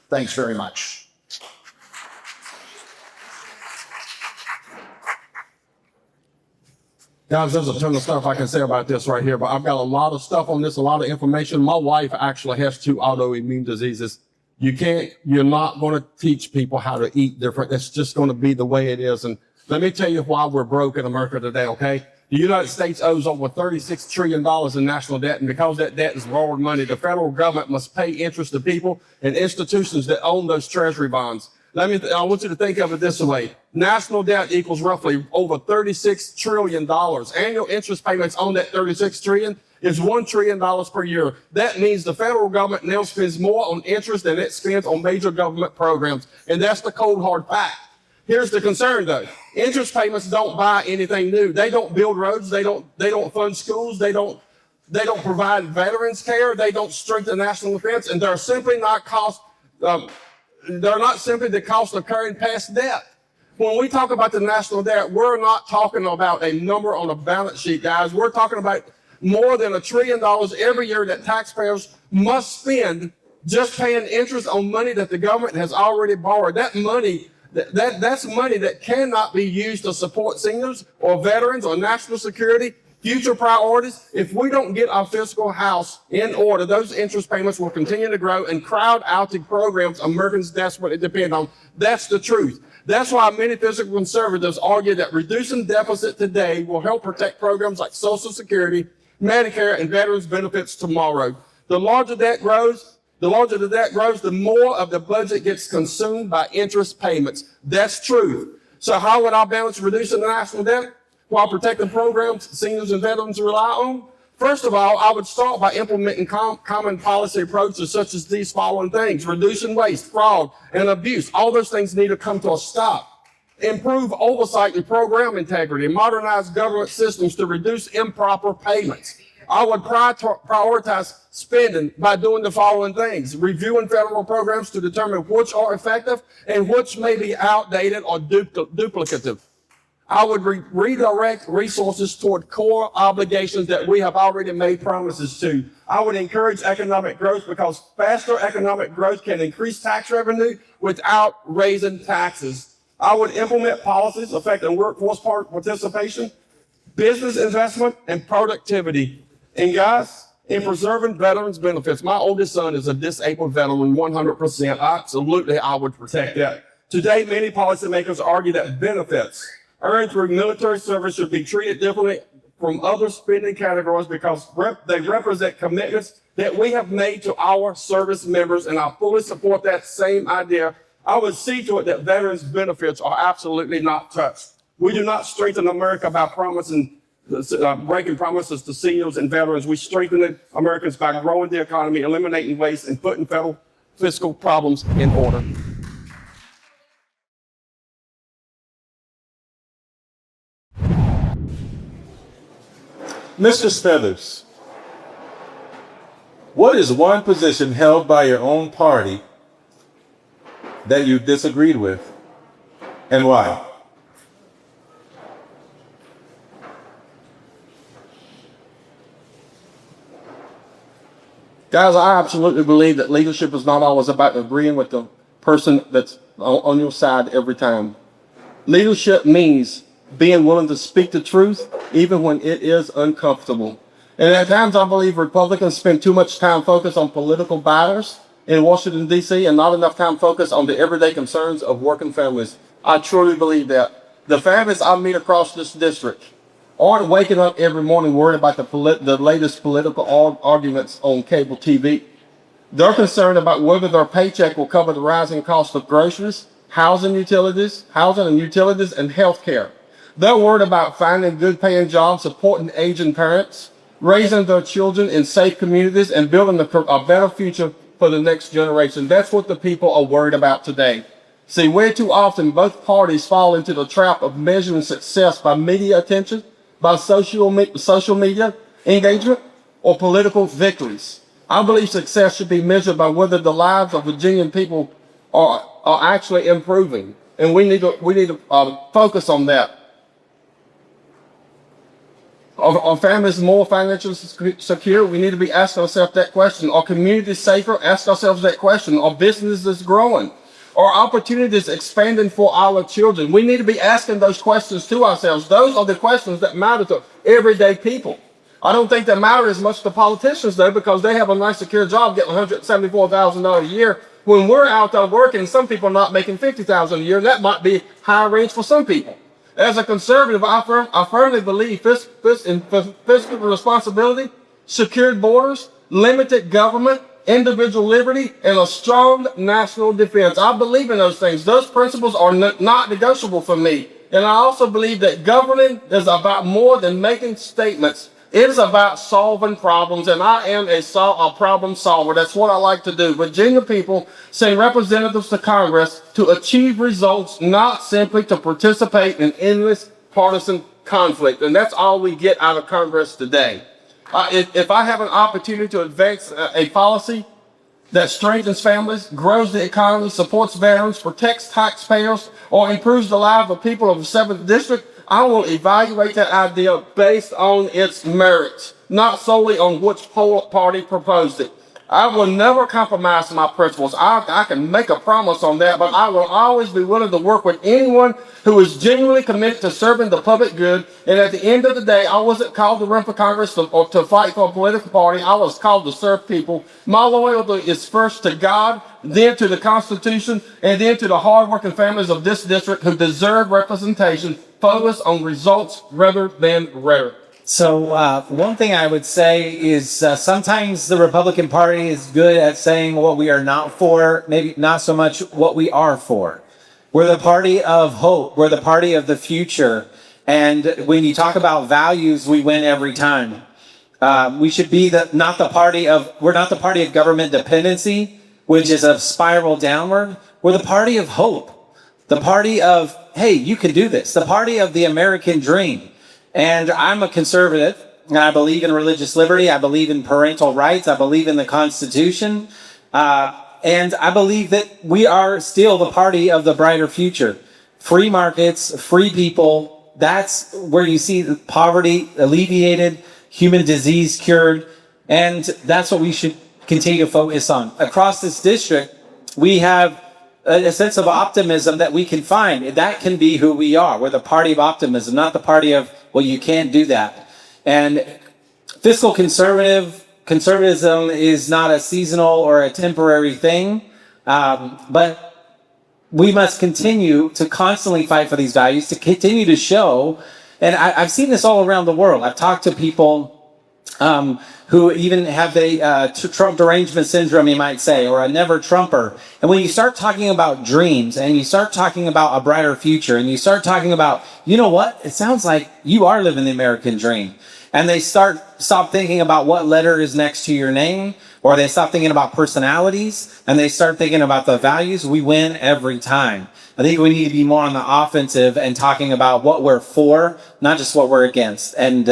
Thanks very much. Guys, there's a ton of stuff I can say about this right here, but I've got a lot of stuff on this, a lot of information. My wife actually has 2 autoimmune diseases. You're not going to teach people how to eat different. It's just going to be the way it is. And let me tell you why we're broke in America today, okay? The United States owes over $36 trillion in national debt, and because that debt is borrowed money, the federal government must pay interest to people and institutions that own those treasury bonds. I want you to think of it this way. National debt equals roughly over $36 trillion. Annual interest payments on that $36 trillion is $1 trillion per year. That means the federal government now spends more on interest than it spends on major government programs. And that's the cold hard fact. Here's the concern though. Interest payments don't buy anything new. They don't build roads. They don't fund schools. They don't provide veterans care. They don't strengthen national defense. And they're simply not they're not simply the cost of carrying past debt. When we talk about the national debt, we're not talking about a number on a balance sheet, guys. We're talking about more than $1 trillion every year that taxpayers must spend just paying interest on money that the government has already borrowed. That money, that's money that cannot be used to support seniors or veterans or national security, future priorities. If we don't get our fiscal house in order, those interest payments will continue to grow and crowd out the programs Americans desperately depend on. That's the truth. That's why many fiscal conservatives argue that reducing deficit today will help protect programs like Social Security, Medicare, and veterans benefits tomorrow. The larger the debt grows, the more of the budget gets consumed by interest payments. That's true. So how would I balance reducing the national debt while protecting programs seniors and veterans rely on? First of all, I would start by implementing common policy approaches such as these following things: reducing waste, fraud, and abuse. All those things need to come to a stop. Improve oversight and program integrity. Modernize government systems to reduce improper payments. I would prioritize spending by doing the following things: reviewing federal programs to determine which are effective and which may be outdated or duplicative. I would redirect resources toward core obligations that we have already made promises to. I would encourage economic growth because faster economic growth can increase tax revenue without raising taxes. I would implement policies affecting workforce participation, business investment, and productivity. And guys, in preserving veterans' benefits, my oldest son is a disabled veteran 100%. Absolutely, I would protect that. Today, many policymakers argue that benefits earned through military service should be treated differently from other spending categories because they represent commitments that we have made to our service members, and I fully support that same idea. I would see to it that veterans' benefits are absolutely not touched. We do not strengthen America by breaking promises to seniors and veterans. We strengthen Americans by growing the economy, eliminating waste, and putting federal fiscal problems in order. Mr. Smithers, what is one position held by your own party that you disagreed with, and why? Guys, I absolutely believe that leadership is not always about agreeing with the person that's on your side every time. Leadership means being willing to speak the truth even when it is uncomfortable. And at times I believe Republicans spend too much time focused on political batters in Washington, D.C. and not enough time focused on the everyday concerns of working families. I truly believe that. The families I meet across this district aren't waking up every morning worried about the latest political arguments on cable TV. They're concerned about whether their paycheck will cover the rising cost of groceries, housing and utilities, and health care. They're worried about finding good paying jobs, supporting aging parents, raising their children in safe communities, and building a better future for the next generation. That's what the people are worried about today. See, way too often, both parties fall into the trap of measuring success by media attention, by social media engagement, or political victories. I believe success should be measured by whether the lives of Virginian people are actually improving. And we need to focus on that. Are families more financially secure? We need to be asking ourselves that question. Are communities safer? Ask ourselves that question. Are businesses growing? Are opportunities expanding for our children? We need to be asking those questions to ourselves. Those are the questions that matter to everyday people. I don't think that matter as much to politicians, though, because they have a nice, secure job getting $174,000 a year. When we're out there working, some people are not making $50,000 a year. That might be high range for some people. As a conservative, I firmly believe in fiscal responsibility, secured borders, limited government, individual liberty, and a strong national defense. I believe in those things. Those principles are not negotiable for me. And I also believe that governing is about more than making statements. It is about solving problems, and I am a problem solver. That's what I like to do. Virginia people send representatives to Congress to achieve results, not simply to participate in endless partisan conflict. And that's all we get out of Congress today. If I have an opportunity to advance a policy that strengthens families, grows the economy, supports veterans, protects taxpayers, or improves the lives of people of the 7th District, I will evaluate that idea based on its merits, not solely on which party proposed it. I will never compromise my principles. I can make a promise on that, but I will always be willing to work with anyone who is genuinely committed to serving the public good. And at the end of the day, I wasn't called to run for Congress or to fight for a political party. I was called to serve people. My loyalty is first to God, then to the Constitution, and then to the hardworking families of this district who deserve representation focused on results rather than rhetoric. So one thing I would say is sometimes the Republican Party is good at saying what we are not for, maybe not so much what we are for. We're the party of hope. We're the party of the future. And when you talk about values, we win every time. We should be we're not the party of government dependency, which is a spiral downward. We're the party of hope. The party of, hey, you can do this. The party of the American dream. And I'm a conservative, and I believe in religious liberty. I believe in parental rights. I believe in the Constitution. And I believe that we are still the party of the brighter future. Free markets, free people. That's where you see the poverty alleviated, human disease cured. And that's what we should continue to focus on. Across this district, we have a sense of optimism that we can find. That can be who we are. We're the party of optimism, not the party of, well, you can't do that. And fiscal conservatism is not a seasonal or a temporary thing, but we must continue to constantly fight for these values, to continue to show, and I've seen this all around the world. I've talked to people who even have the Trump derangement syndrome, you might say, or a never Trumper. And when you start talking about dreams and you start talking about a brighter future and you start talking about, you know what, it sounds like you are living the American dream. And they stop thinking about what letter is next to your name, or they stop thinking about personalities and they start thinking about the values. We win every time. I think we need to be more on the offensive and talking about what we're for, not just what we're against. And,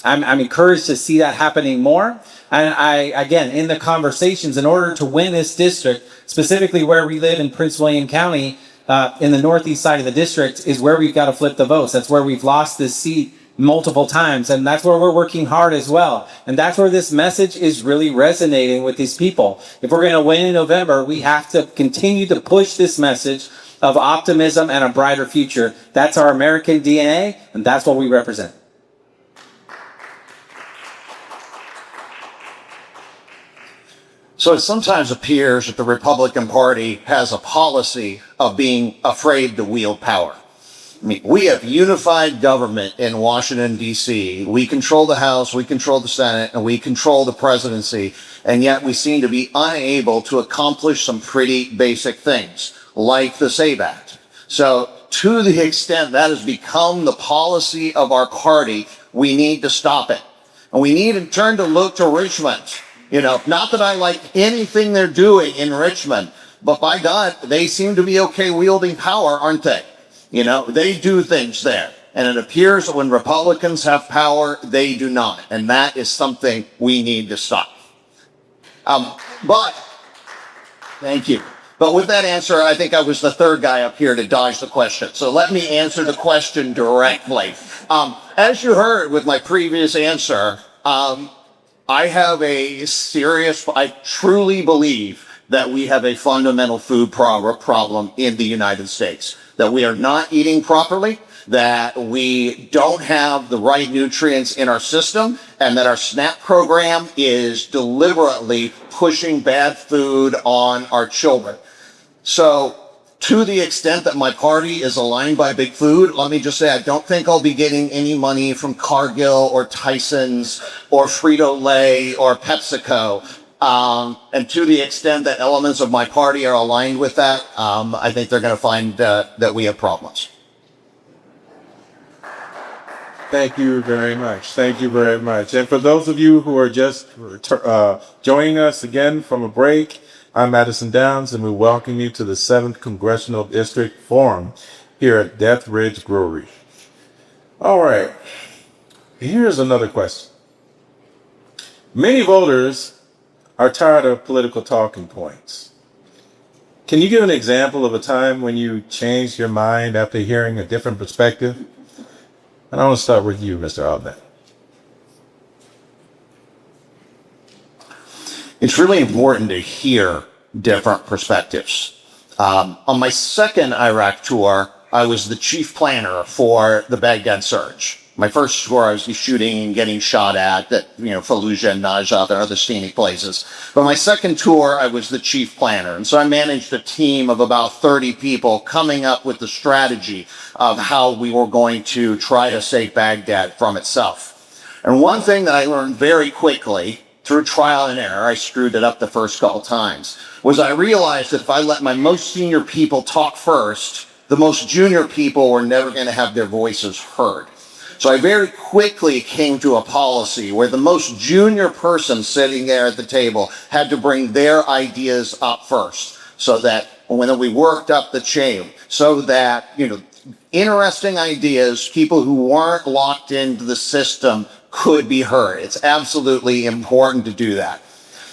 I'm encouraged to see that happening more. And again, in the conversations, in order to win this district, specifically where we live in Prince William County, in the northeast side of the district, is where we've got to flip the votes. That's where we've lost this seat multiple times. And that's where we're working hard as well. And that's where this message is really resonating with these people. If we're going to win in November, we have to continue to push this message of optimism and a brighter future. That's our American DNA, and that's what we represent. So it sometimes appears that the Republican Party has a policy of being afraid to wield power. I mean, we have unified government in Washington, D.C. We control the House, we control the Senate, and we control the presidency. And yet we seem to be unable to accomplish some pretty basic things, like the SAVE Act. So to the extent that has become the policy of our party, we need to stop it. And we need in turn to look to Richmond. You know, not that I like anything they're doing in Richmond, but by God, they seem to be okay wielding power, aren't they? You know, they do things there. And it appears that when Republicans have power, they do not. And that is something we need to stop. Thank you. But with that answer, I think I was the third guy up here to dodge the question. So let me answer the question directly. As you heard with my previous answer, I truly believe that we have a fundamental food problem in the United States, that we are not eating properly, that we don't have the right nutrients in our system, and that our SNAP program is deliberately pushing bad food on our children. So to the extent that my party is aligned by big food, let me just say I don't think I'll be getting any money from Cargill or Tyson's or Frito-Lay or PepsiCo. And to the extent that elements of my party are aligned with that, I think they're going to find that we have problems. Thank you very much. Thank you very much. And for those of you who are just joining us again from a break, I'm Madison Downs, and we welcome you to the 7th Congressional District Forum here at Death Ridge Brewery. All right, here's another question. Many voters are tired of political talking points. Can you give an example of a time when you changed your mind after hearing a different perspective? And I want to start with you, Mr. Altman. It's really important to hear different perspectives. On my second Iraq tour, I was the chief planner for the Baghdad surge. My first tour, I was shooting and getting shot at Fallujah and Najaf and other scenic places. But my second tour, I was the chief planner. And so I managed a team of about 30 people coming up with the strategy of how we were going to try to save Baghdad from itself. And one thing that I learned very quickly through trial and error, I screwed it up the first couple times, was I realized that if I let my most senior people talk first, the most junior people were never going to have their voices heard. So I very quickly came to a policy where the most junior person sitting there at the table had to bring their ideas up first, so that when we worked up the chain, so that, interesting ideas, people who weren't locked into the system could be heard. It's absolutely important to do that.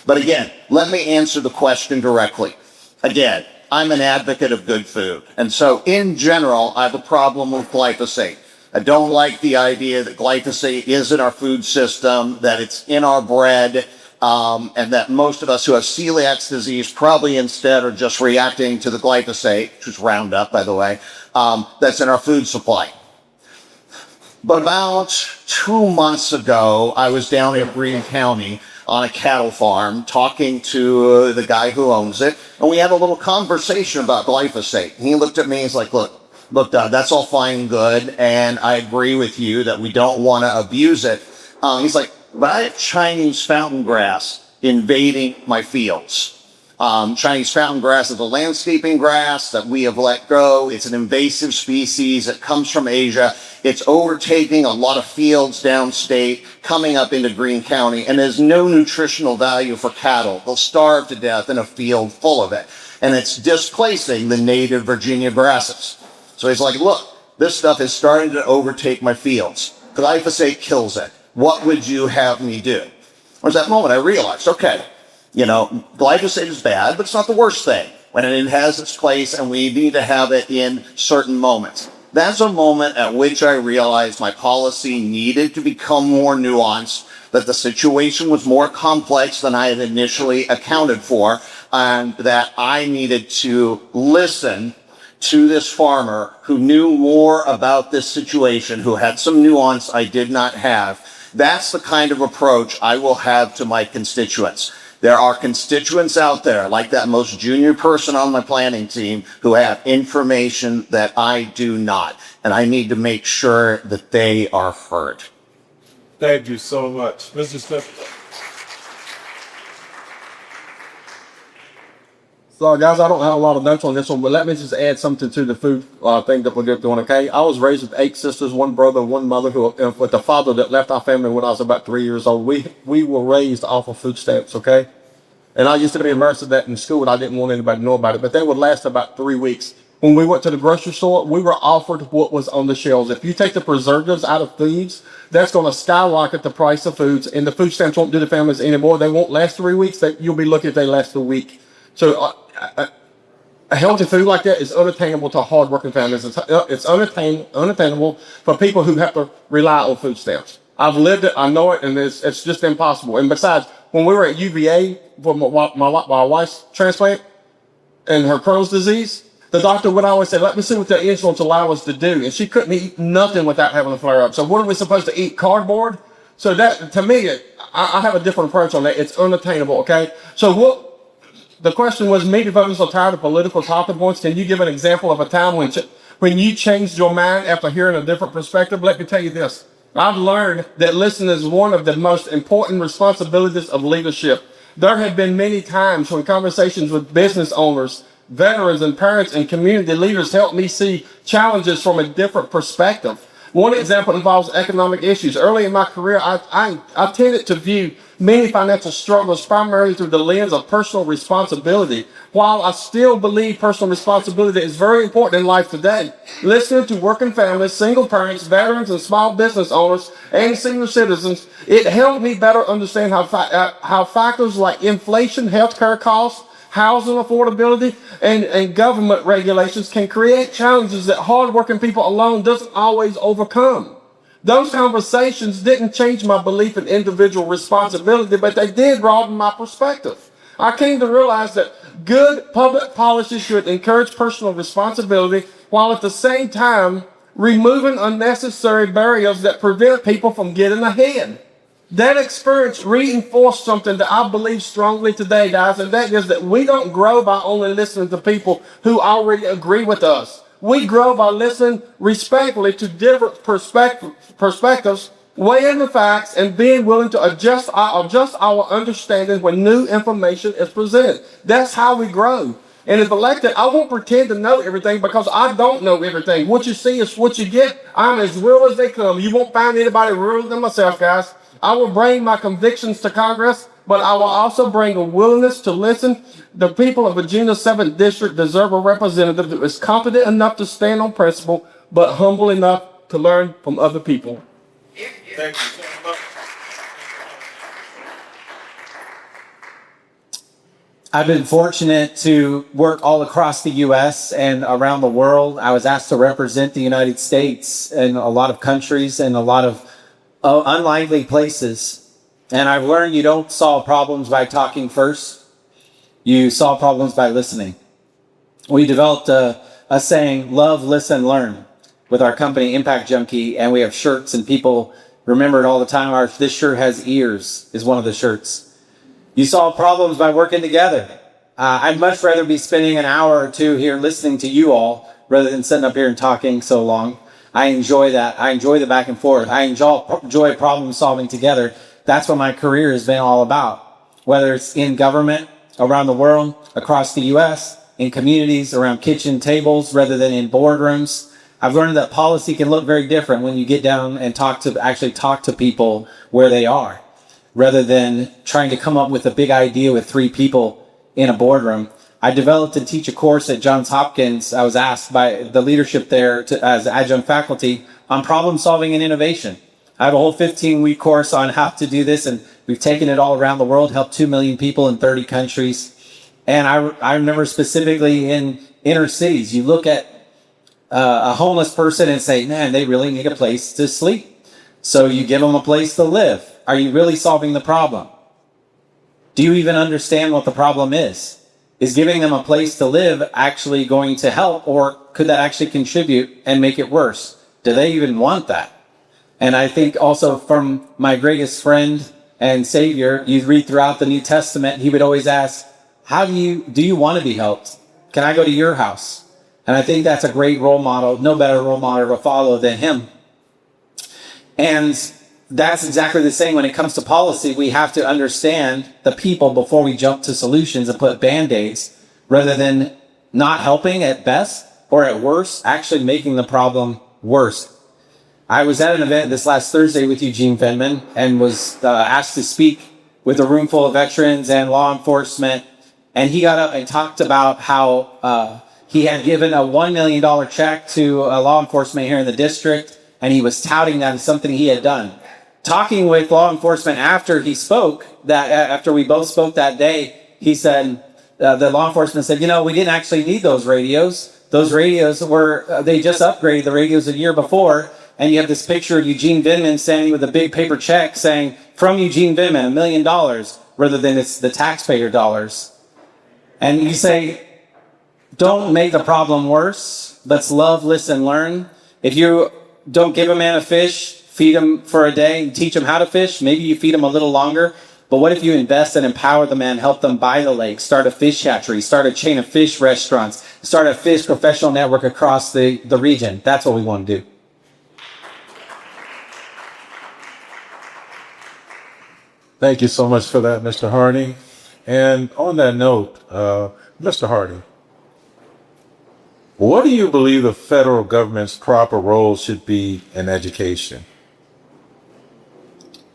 But again, let me answer the question directly. Again, I'm an advocate of good food. And so in general, I have a problem with glyphosate. I don't like the idea that glyphosate is in our food system, that it's in our bread, and that most of us who have celiac disease probably instead are just reacting to the glyphosate, which is Roundup, by the way, that's in our food supply. But about 2 months ago, I was down in Greene County on a cattle farm talking to the guy who owns it, and we had a little conversation about glyphosate. And he looked at me and he's like, look, Doug, that's all fine and good, and I agree with you that we don't want to abuse it. He's like, but I have Chinese fountain grass invading my fields. Chinese fountain grass is a landscaping grass that we have let go. It's an invasive species. It comes from Asia. It's overtaking a lot of fields downstate, coming up into Greene County, and there's no nutritional value for cattle. They'll starve to death in a field full of it. And it's displacing the native Virginia grasses. So he's like, look, this stuff is starting to overtake my fields. Glyphosate kills it. What would you have me do? At that moment, I realized, okay, glyphosate is bad, but it's not the worst thing when it has its place, and we need to have it in certain moments. That's a moment at which I realized my policy needed to become more nuanced, that the situation was more complex than I had initially accounted for, and that I needed to listen to this farmer who knew more about this situation, who had some nuance I did not have. That's the kind of approach I will have to my constituents. There are constituents out there, like that most junior person on my planning team, who have information that I do not. And I need to make sure that they are heard. Thank you so much. Mr. Smith. So, guys, I don't have a lot of notes on this one, but let me just add something to the food thing that we're doing, okay? I was raised with 8 sisters, 1 brother, 1 mother, with the father that left our family when I was about 3 years old. We were raised off of food stamps, okay? And I used to be immersed in that in school, and I didn't want anybody to know about it, but they would last about 3 weeks. When we went to the grocery store, we were offered what was on the shelves. If you take the preservatives out of foods, that's going to skyrocket the price of foods, and the food stamps won't do the families anymore. They won't last 3 weeks. You'll be lucky if they last a week. So a healthy food like that is unattainable to hardworking families. It's unattainable for people who have to rely on food stamps. I've lived it, I know it, and it's just impossible. And besides, when we were at UVA for my wife's transplant and her Crohn's disease, the doctor would always say, let me see what the insurance allow us to do. And she couldn't eat nothing without having a flare up. So what are we supposed to eat? Cardboard? So that, to me, I have a different approach on that. It's unattainable, okay? So the question was, media voters are tired of political talking points. Can you give an example of a time when you changed your mind after hearing a different perspective? Let me tell you this. I've learned that listening is one of the most important responsibilities of leadership. There have been many times when conversations with business owners, veterans, and parents and community leaders helped me see challenges from a different perspective. One example involves economic issues. Early in my career, I tended to view many financial struggles primarily through the lens of personal responsibility. While I still believe personal responsibility is very important in life today, listening to working families, single parents, veterans, and small business owners, and senior citizens, it helped me better understand how factors like inflation, healthcare costs, housing affordability, and government regulations can create challenges that hardworking people alone doesn't always overcome. Those conversations didn't change my belief in individual responsibility, but they did broaden my perspective. I came to realize that good public policy should encourage personal responsibility while at the same time removing unnecessary barriers that prevent people from getting ahead. That experience reinforced something that I believe strongly today, guys, and that is that we don't grow by only listening to people who already agree with us. We grow by listening respectfully to different perspectives, weighing the facts, and being willing to adjust our understanding when new information is presented. That's how we grow. And if elected, I won't pretend to know everything because I don't know everything. What you see is what you get. I'm as real as they come. You won't find anybody realer than myself, guys. I will bring my convictions to Congress, but I will also bring a willingness to listen. The people of Virginia's 7th District deserve a representative that is confident enough to stand on principle, but humble enough to learn from other people. Thank you. I've been fortunate to work all across the U.S. and around the world. I was asked to represent the United States in a lot of countries and a lot of unlikely places. And I've learned you don't solve problems by talking first. You solve problems by listening. We developed a saying, love, listen, learn, with our company Impact Junkie, and we have shirts and people remember it all the time. This shirt has ears is one of the shirts. You solve problems by working together. I'd much rather be spending an hour or two here listening to you all rather than sitting up here and talking so long. I enjoy that. I enjoy the back and forth. I enjoy problem solving together. That's what my career has been all about. Whether it's in government, around the world, across the U.S., in communities, around kitchen tables, rather than in boardrooms. I've learned that policy can look very different when you get down and actually talk to people where they are, rather than trying to come up with a big idea with 3 people in a boardroom. I developed and teach a course at Johns Hopkins. I was asked by the leadership there as adjunct faculty on problem solving and innovation. I have a whole 15-week course on how to do this, and we've taken it all around the world, helped 2 million people in 30 countries. And I remember specifically in inner cities, you look at a homeless person and say, man, they really need a place to sleep. So you give them a place to live. Are you really solving the problem? Do you even understand what the problem is? Is giving them a place to live actually going to help, or could that actually contribute and make it worse? Do they even want that? And I think also from my greatest friend and Xavier, you read throughout the New Testament, he would always ask, do you want to be helped? Can I go to your house? And I think that's a great role model, no better role model to follow than him. And that's exactly the same when it comes to policy. We have to understand the people before we jump to solutions and put band-aids, rather than not helping at best, or at worst, actually making the problem worse. I was at an event this last Thursday with Eugene Vindman and was asked to speak with a room full of veterans and law enforcement. And he got up and talked about how he had given a $1 million check to law enforcement here in the district, and he was touting that as something he had done. Talking with law enforcement after he spoke, after we both spoke that day, he said, the law enforcement said, we didn't actually need those radios. Those radios they just upgraded the radios a year before. And you have this picture of Eugene Vindman standing with a big paper check saying, from Eugene Vindman, $1 million, rather than it's the taxpayer dollars. And you say, don't make the problem worse. Let's love, listen, learn. If you don't give a man a fish, feed him for a day, and teach him how to fish. Maybe you feed him a little longer. But what if you invest and empower the man, help them buy the lake, start a fish hatchery, start a chain of fish restaurants, start a fish professional network across the region? That's what we want to do. Thank you so much for that, Mr. Harding. And on that note, Mr. Hardy, what do you believe the federal government's proper role should be in education?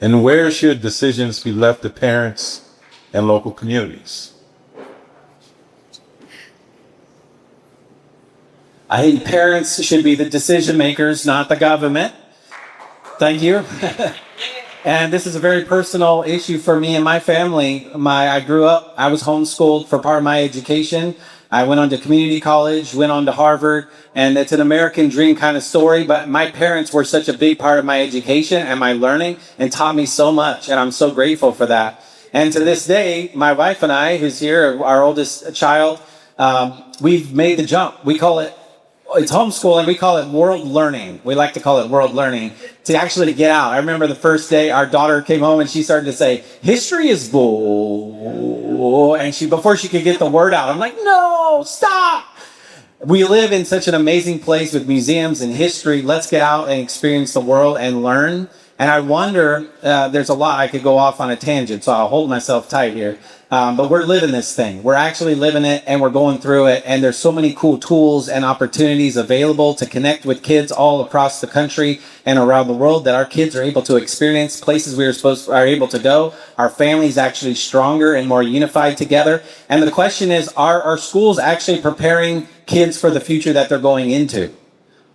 And where should decisions be left to parents and local communities? I think parents should be the decision makers, not the government. Thank you. And this is a very personal issue for me and my family. I grew up, I was homeschooled for part of my education. I went on to community college, went on to Harvard, and it's an American dream kind of story, but my parents were such a big part of my education and my learning and taught me so much, and I'm so grateful for that. And to this day, my wife and I, who's here, our oldest child, we've made the jump. We call it, it's homeschooling, we call it world learning. We like to call it world learning, to actually get out. I remember the first day our daughter came home and she started to say, history is bull. And before she could get the word out, I'm like, no, stop. We live in such an amazing place with museums and history. Let's get out and experience the world and learn. And I wonder, there's a lot, I could go off on a tangent, so I'll hold myself tight here. But we're living this thing. We're actually living it, and we're going through it. And there's so many cool tools and opportunities available to connect with kids all across the country and around the world that our kids are able to experience, places we are able to go. Our families actually stronger and more unified together. And the question is, are our schools actually preparing kids for the future that they're going into?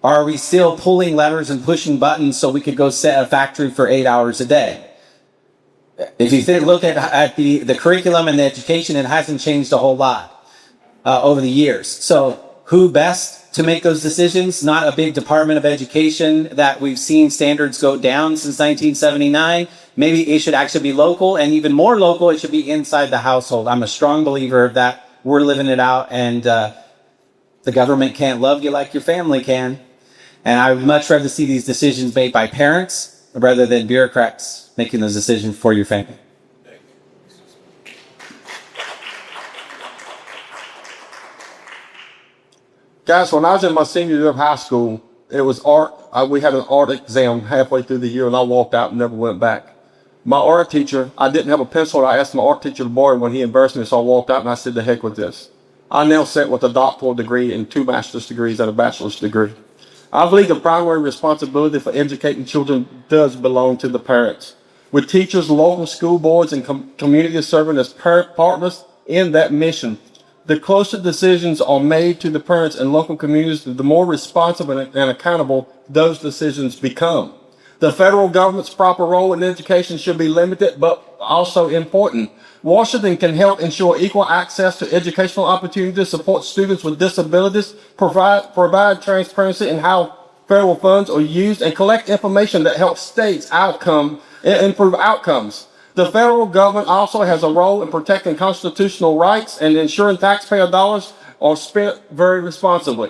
Are we still pulling levers and pushing buttons so we could go set a factory for 8 hours a day? If you look at the curriculum and the education, it hasn't changed a whole lot over the years. So who best to make those decisions? Not a big Department of Education that we've seen standards go down since 1979. Maybe it should actually be local, and even more local, it should be inside the household. I'm a strong believer of that. We're living it out, and the government can't love you like your family can. And I would much rather see these decisions made by parents rather than bureaucrats making those decisions for your family. Guys, when I was in my senior year of high school, it was art. We had an art exam halfway through the year, and I walked out and never went back. My art teacher, I didn't have a pencil. I asked my art teacher to borrow it when he embarrassed me, so I walked out and I said, "The heck with this." I now sit with a doctoral degree and 2 master's degrees and a bachelor's degree. I believe the primary responsibility for educating children does belong to the parents, with teachers, local school boards, and communities serving as partners in that mission. The closer decisions are made to the parents and local communities, the more responsible and accountable those decisions become. The federal government's proper role in education should be limited, but also important. Washington can help ensure equal access to educational opportunities, support students with disabilities, provide transparency in how federal funds are used, and collect information that helps states improve outcomes. The federal government also has a role in protecting constitutional rights and ensuring taxpayer dollars are spent very responsibly.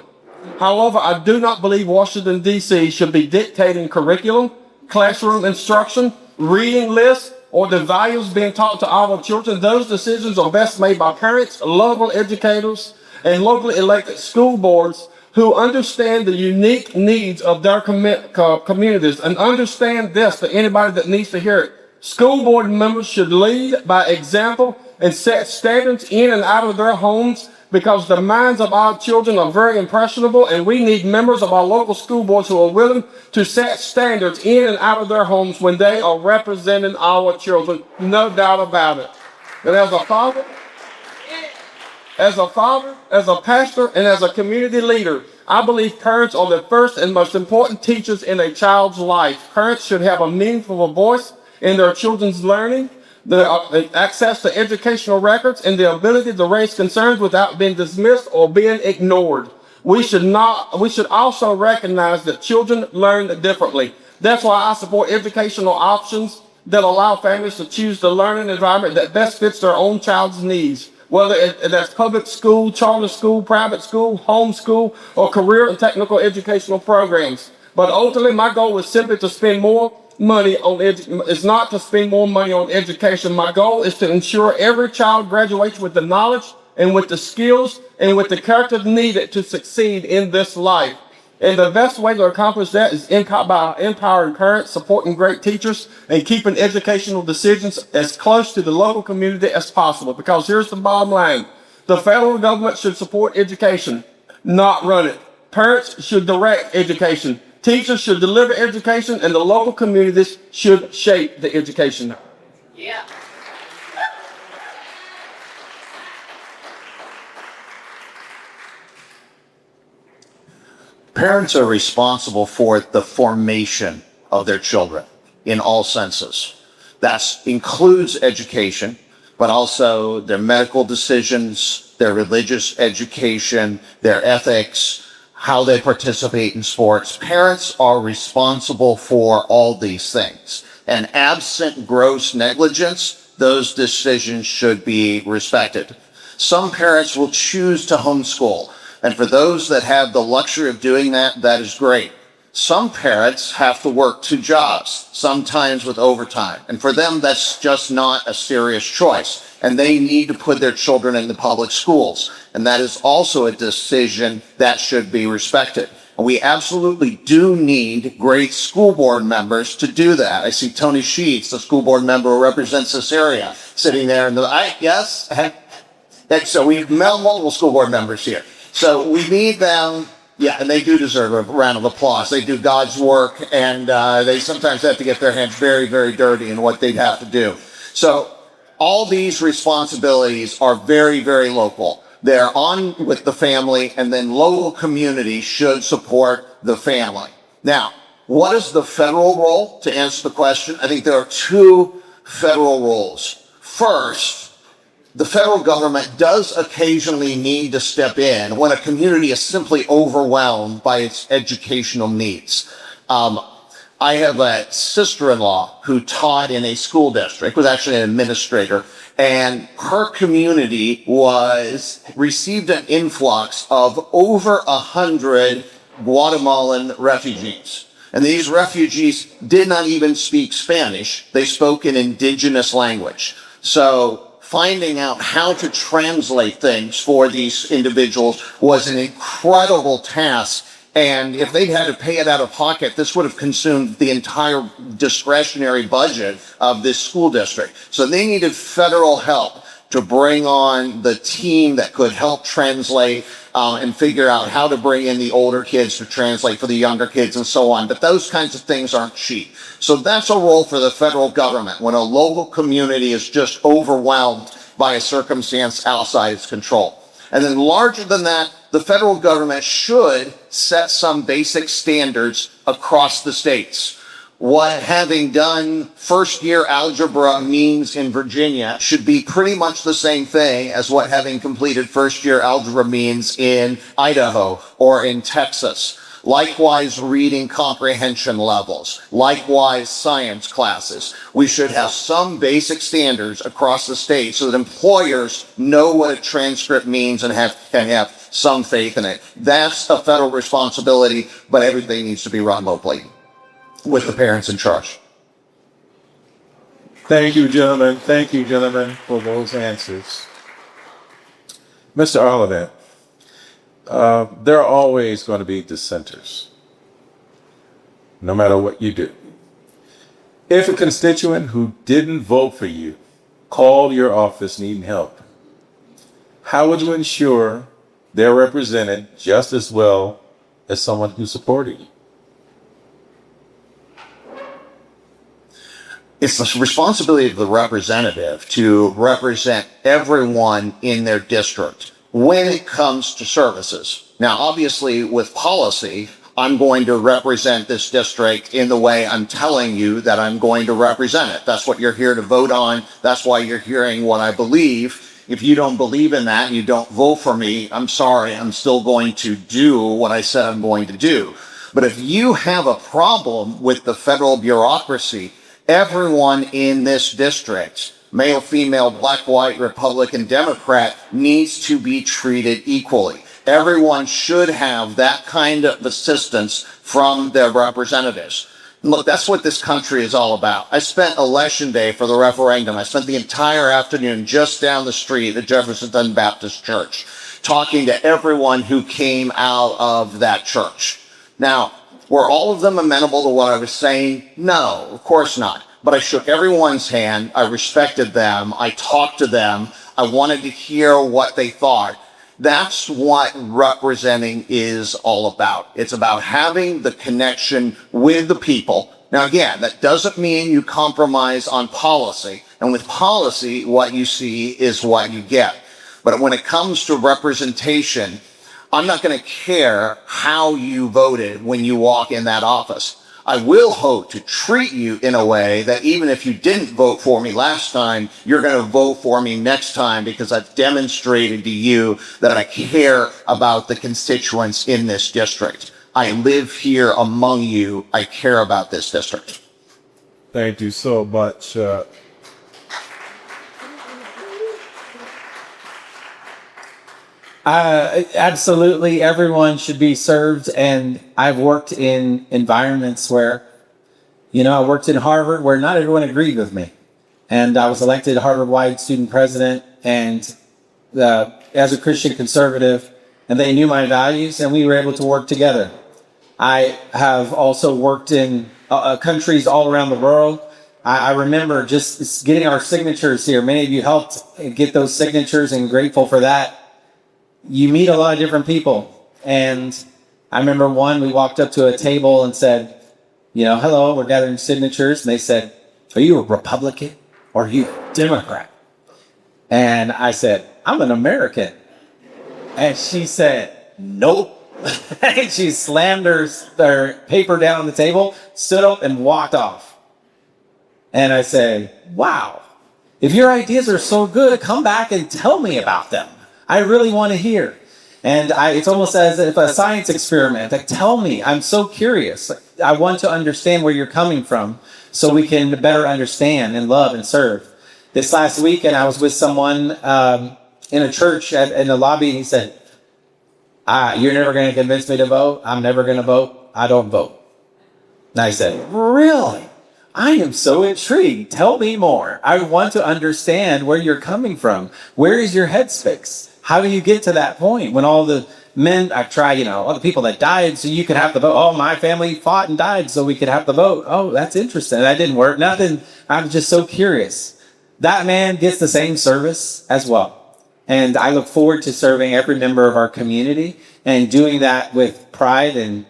However, I do not believe Washington, D.C. should be dictating curriculum, classroom instruction, reading lists, or the values being taught to our children. Those decisions are best made by parents, local educators, and locally elected school boards who understand the unique needs of their communities. And understand this for anybody that needs to hear it. School board members should lead by example and set standards in and out of their homes, because the minds of our children are very impressionable, and we need members of our local school boards who are willing to set standards in and out of their homes when they are representing our children. No doubt about it. And as a father, as a pastor, and as a community leader, I believe parents are the first and most important teachers in a child's life. Parents should have a meaningful voice in their children's learning, the access to educational records, and the ability to raise concerns without being dismissed or being ignored. We should also recognize that children learn differently. That's why I support educational options that allow families to choose the learning environment that best fits their own child's needs. Whether that's public school, charter school, private school, homeschool, or career and technical educational programs. But ultimately, my goal is simply to spend more money on is not to spend more money on education. My goal is to ensure every child graduates with the knowledge and with the skills and with the character needed to succeed in this life. And the best way to accomplish that is by empowering parents, supporting great teachers, and keeping educational decisions as close to the local community as possible. Because here's the bottom line. The federal government should support education, not run it. Parents should direct education. Teachers should deliver education, and the local communities should shape the education. Yeah. Parents are responsible for the formation of their children in all senses. That includes education, but also their medical decisions, their religious education, their ethics, how they participate in sports. Parents are responsible for all these things. And absent gross negligence, those decisions should be respected. Some parents will choose to homeschool. And for those that have the luxury of doing that, that is great. Some parents have to work 2 jobs, sometimes with overtime. And for them, that's just not a serious choice. And they need to put their children in the public schools. And that is also a decision that should be respected. And we absolutely do need great school board members to do that. I see Tony Sheets, the school board member who represents this area, sitting there in the, yes? And so we have multiple school board members here. So we need them, yeah, and they do deserve a round of applause. They do God's work, and they sometimes have to get their hands very, very dirty in what they have to do. So all these responsibilities are very, very local. They're on with the family, and then local community should support the family. Now, what is the federal role to answer the question? I think there are 2 federal roles. First, the federal government does occasionally need to step in when a community is simply overwhelmed by its educational needs. I have a sister-in-law who taught in a school district, was actually an administrator, and her community received an influx of over 100 Guatemalan refugees. And these refugees did not even speak Spanish. They spoke an indigenous language. So finding out how to translate things for these individuals was an incredible task. And if they'd had to pay it out of pocket, this would have consumed the entire discretionary budget of this school district. So they needed federal help to bring on the team that could help translate and figure out how to bring in the older kids to translate for the younger kids and so on. But those kinds of things aren't cheap. So that's a role for the federal government when a local community is just overwhelmed by a circumstance outside its control. And then larger than that, the federal government should set some basic standards across the states. What having done first-year algebra means in Virginia should be pretty much the same thing as what having completed first-year algebra means in Idaho or in Texas. Likewise, reading comprehension levels. Likewise, science classes. We should have some basic standards across the state so that employers know what a transcript means and can have some faith in it. That's a federal responsibility, but everything needs to be run locally with the parents in charge. Thank you, gentlemen. Thank you, gentlemen, for those answers. Mr. Olivet, there are always going to be dissenters, no matter what you do. If a constituent who didn't vote for you called your office needing help, how would you ensure they're represented just as well as someone who supported you? It's the responsibility of the representative to represent everyone in their district when it comes to services. Now, obviously, with policy, I'm going to represent this district in the way I'm telling you that I'm going to represent it. That's what you're here to vote on. That's why you're hearing what I believe. If you don't believe in that and you don't vote for me, I'm sorry, I'm still going to do what I said I'm going to do. But if you have a problem with the federal bureaucracy, everyone in this district, male, female, black, white, Republican, Democrat, needs to be treated equally. Everyone should have that kind of assistance from their representatives. Look, that's what this country is all about. I spent election day for the referendum. I spent the entire afternoon just down the street at Jefferson Baptist Church, talking to everyone who came out of that church. Now, were all of them amenable to what I was saying? No, of course not. But I shook everyone's hand. I respected them. I talked to them. I wanted to hear what they thought. That's what representing is all about. It's about having the connection with the people. Now, again, that doesn't mean you compromise on policy. And with policy, what you see is what you get. But when it comes to representation, I'm not going to care how you voted when you walk in that office. I will hope to treat you in a way that even if you didn't vote for me last time, you're going to vote for me next time, because I've demonstrated to you that I care about the constituents in this district. I live here among you. I care about this district. Thank you so much. Absolutely, everyone should be served. And I've worked in environments where, I worked in Harvard where not everyone agreed with me. And I was elected Harvard-wide student president, and as a Christian conservative, and they knew my values, and we were able to work together. I have also worked in countries all around the world. I remember just getting our signatures here. Many of you helped get those signatures, and grateful for that. You meet a lot of different people. And I remember we walked up to a table and said, hello, we're gathering signatures. And they said, are you a Republican or are you a Democrat? And I said, I'm an American. And she said, nope. And she slammed her paper down on the table, stood up and walked off. And I said, wow, if your ideas are so good, come back and tell me about them. I really want to hear. And it's almost as if a science experiment. Like, tell me, I'm so curious. I want to understand where you're coming from so we can better understand and love and serve. This last weekend, I was with someone in a church in the lobby, and he said, you're never going to convince me to vote. I'm never going to vote. I don't vote. And I said, really? I am so intrigued. Tell me more. I want to understand where you're coming from. Where is your headspace? How do you get to that point when all the men, all the people that died so you could have the vote? Oh, my family fought and died so we could have the vote. Oh, that's interesting. That didn't work. Nothing. I'm just so curious. That man gets the same service as well. And I look forward to serving every member of our community and doing that with pride and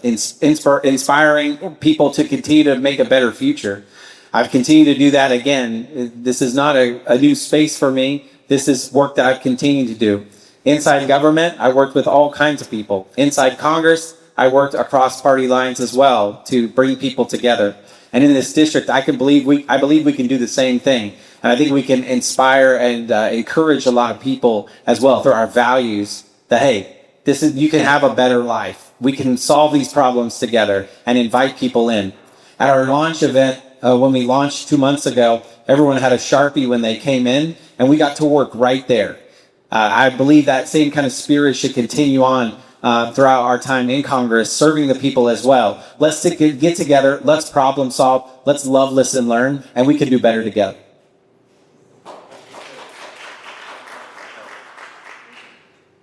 inspiring people to continue to make a better future. I've continued to do that again. This is not a new space for me. This is work that I've continued to do. Inside government, I worked with all kinds of people. Inside Congress, I worked across party lines as well to bring people together. And in this district, I believe we can do the same thing. And I think we can inspire and encourage a lot of people as well through our values that, hey, you can have a better life. We can solve these problems together and invite people in. At our launch event, when we launched 2 months ago, everyone had a Sharpie when they came in, and we got to work right there. I believe that same kind of spirit should continue on throughout our time in Congress, serving the people as well. Let's get together, let's problem solve, let's love, listen, learn, and we can do better together.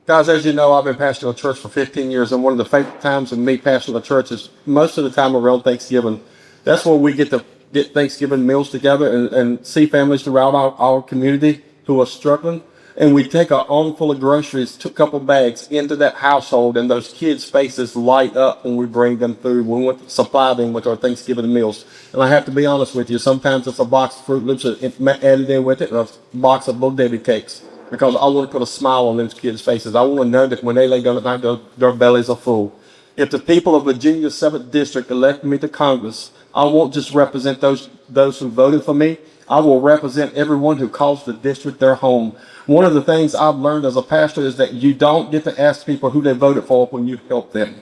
Guys, as you know, I've been pastoring a church for 15 years, and one of the favorite times of me pastoring a church is most of the time around Thanksgiving. That's where we get Thanksgiving meals together and see families throughout our community who are struggling. And we take our armful of groceries, a couple bags into that household, and those kids' faces light up when we bring them through. We want to supply them with our Thanksgiving meals. And I have to be honest with you, sometimes it's a box of Fruit Loops added in with it, and a box of Little Debbie cakes, because I want to put a smile on those kids' faces. I want to know that when they lay down at night, their bellies are full. If the people of Virginia's 7th District elect me to Congress, I won't just represent those who voted for me. I will represent everyone who calls the district their home. One of the things I've learned as a pastor is that you don't get to ask people who they voted for when you help them.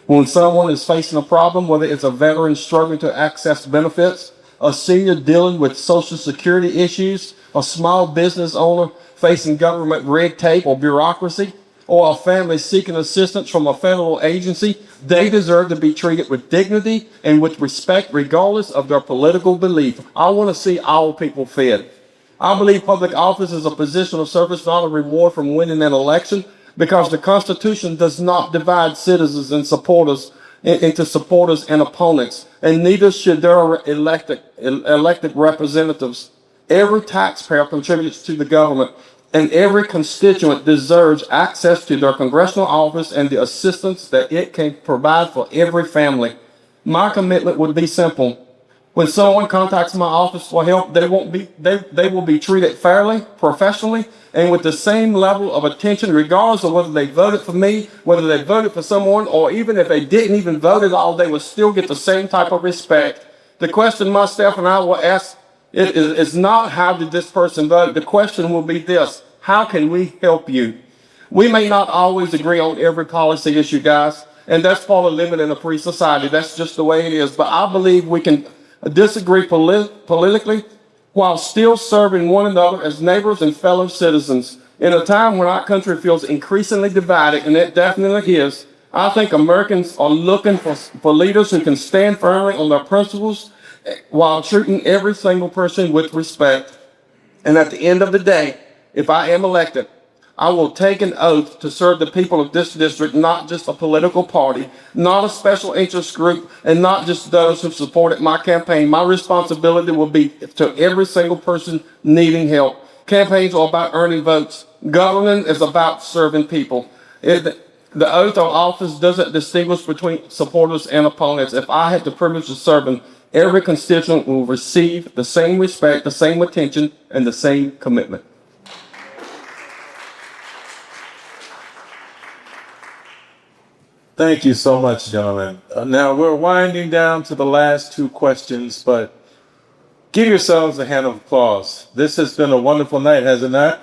When someone is facing a problem, whether it's a veteran struggling to access benefits, a senior dealing with Social Security issues, a small business owner facing government red tape or bureaucracy, or a family seeking assistance from a federal agency, they deserve to be treated with dignity and with respect regardless of their political belief. I want to see all people fed. I believe public office is a position of service, not a reward from winning an election. because the Constitution does not divide citizens and supporters into supporters and opponents, and neither should their elected representatives. Every taxpayer contributes to the government, and every constituent deserves access to their congressional office and the assistance that it can provide for every family. My commitment would be simple. When someone contacts my office for help, they will be treated fairly, professionally, and with the same level of attention, regardless of whether they voted for me, whether they voted for someone, or even if they didn't even vote at all, they will still get the same type of respect. The question my staff and I will ask is not how did this person vote? The question will be this: how can we help you? We may not always agree on every policy issue, guys, and that's part of living in a free society. That's just the way it is. But I believe we can disagree politically while still serving one another as neighbors and fellow citizens. In a time when our country feels increasingly divided, and it definitely is, I think Americans are looking for leaders who can stand firmly on their principles while treating every single person with respect. And at the end of the day, if I am elected, I will take an oath to serve the people of this district, not just a political party, not a special interest group, and not just those who supported my campaign. My responsibility will be to every single person needing help. Campaigns are about earning votes. Government is about serving people. The oath of office doesn't distinguish between supporters and opponents. If I had the privilege of serving, every constituent will receive the same respect, the same attention, and the same commitment. Thank you so much, gentlemen. Now we're winding down to the last two questions, but give yourselves a hand of applause. This has been a wonderful night, has it not?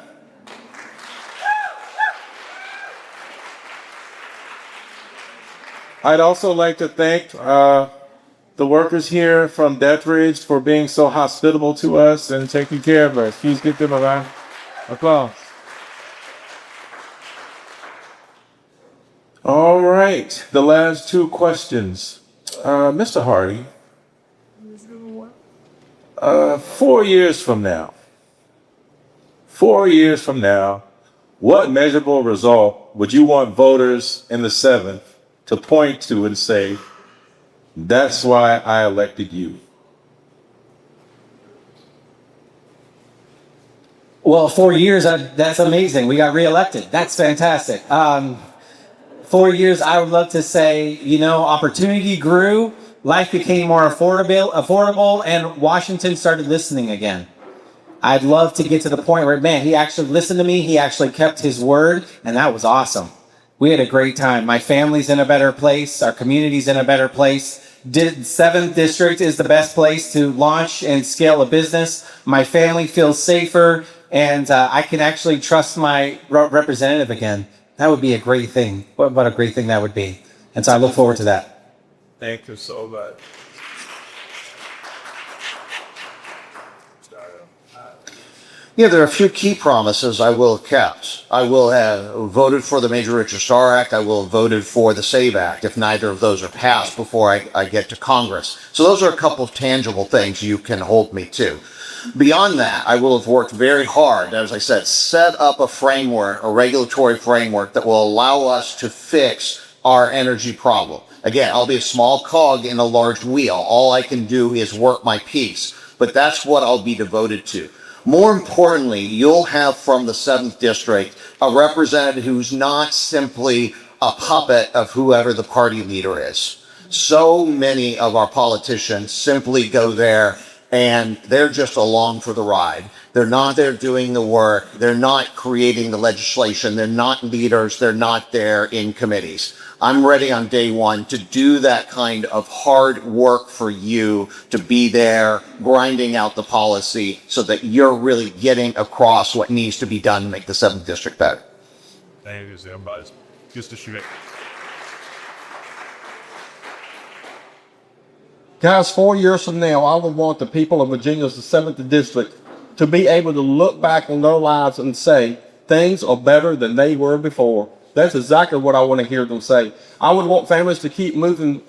I'd also like to thank the workers here from Dethridge for being so hospitable to us and taking care of us. Please give them a round of applause. All right, the last two questions. Mr. Hardy, 4 years from now, what measurable result would you want voters in the 7th to point to and say, that's why I elected you? Well, 4 years, that's amazing. We got reelected. That's fantastic. 4 years, I would love to say, opportunity grew, life became more affordable, and Washington started listening again. I'd love to get to the point where, man, he actually listened to me, he actually kept his word, and that was awesome. We had a great time. My family's in a better place, our community's in a better place. 7th District is the best place to launch and scale a business. My family feels safer, and I can actually trust my representative again. That would be a great thing. What a great thing that would be. And so I look forward to that. Thank you so much. There are a few key promises I will have kept. I will have voted for the Major Richard Starr Act. I will have voted for the SAVE Act if neither of those are passed before I get to Congress. So those are a couple of tangible things you can hold me to. Beyond that, I will have worked very hard, as I said, set up a framework, a regulatory framework that will allow us to fix our energy problem. Again, I'll be a small cog in a large wheel. All I can do is work my piece, but that's what I'll be devoted to. More importantly, you'll have from the 7th District a representative who's not simply a puppet of whoever the party leader is. So many of our politicians simply go there and they're just along for the ride. They're not there doing the work. They're not creating the legislation. They're not leaders. They're not there in committees. I'm ready on day one to do that kind of hard work for you, to be there, grinding out the policy so that you're really getting across what needs to be done to make the 7th District better. Thank you, everybody. Just to shoot. Guys, 4 years from now, I would want the people of Virginia's 7th District to be able to look back on their lives and say, things are better than they were before. That's exactly what I want to hear them say. I would want families to keep moving,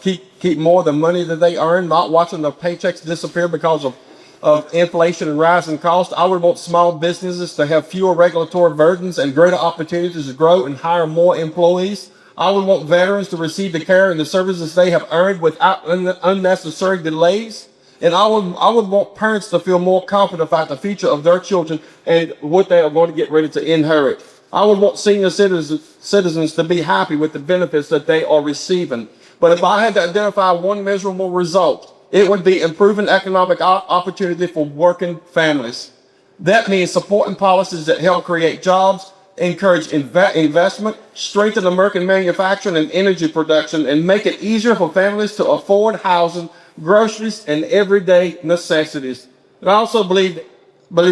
keep more of the money that they earn, not watching their paychecks disappear because of of inflation and rising costs. I would want small businesses to have fewer regulatory burdens and greater opportunities to grow and hire more employees. I would want veterans to receive the care and the services they have earned without unnecessary delays. And I would want parents to feel more confident about the future of their children and what they are going to get ready to inherit. I would want senior citizens to be happy with the benefits that they are receiving. But if I had to identify one measurable result, it would be improving economic opportunity for working families. That means supporting policies that help create jobs, encourage investment, strengthen American manufacturing and energy production, and make it easier for families to afford housing, groceries, and everyday necessities. And I also believe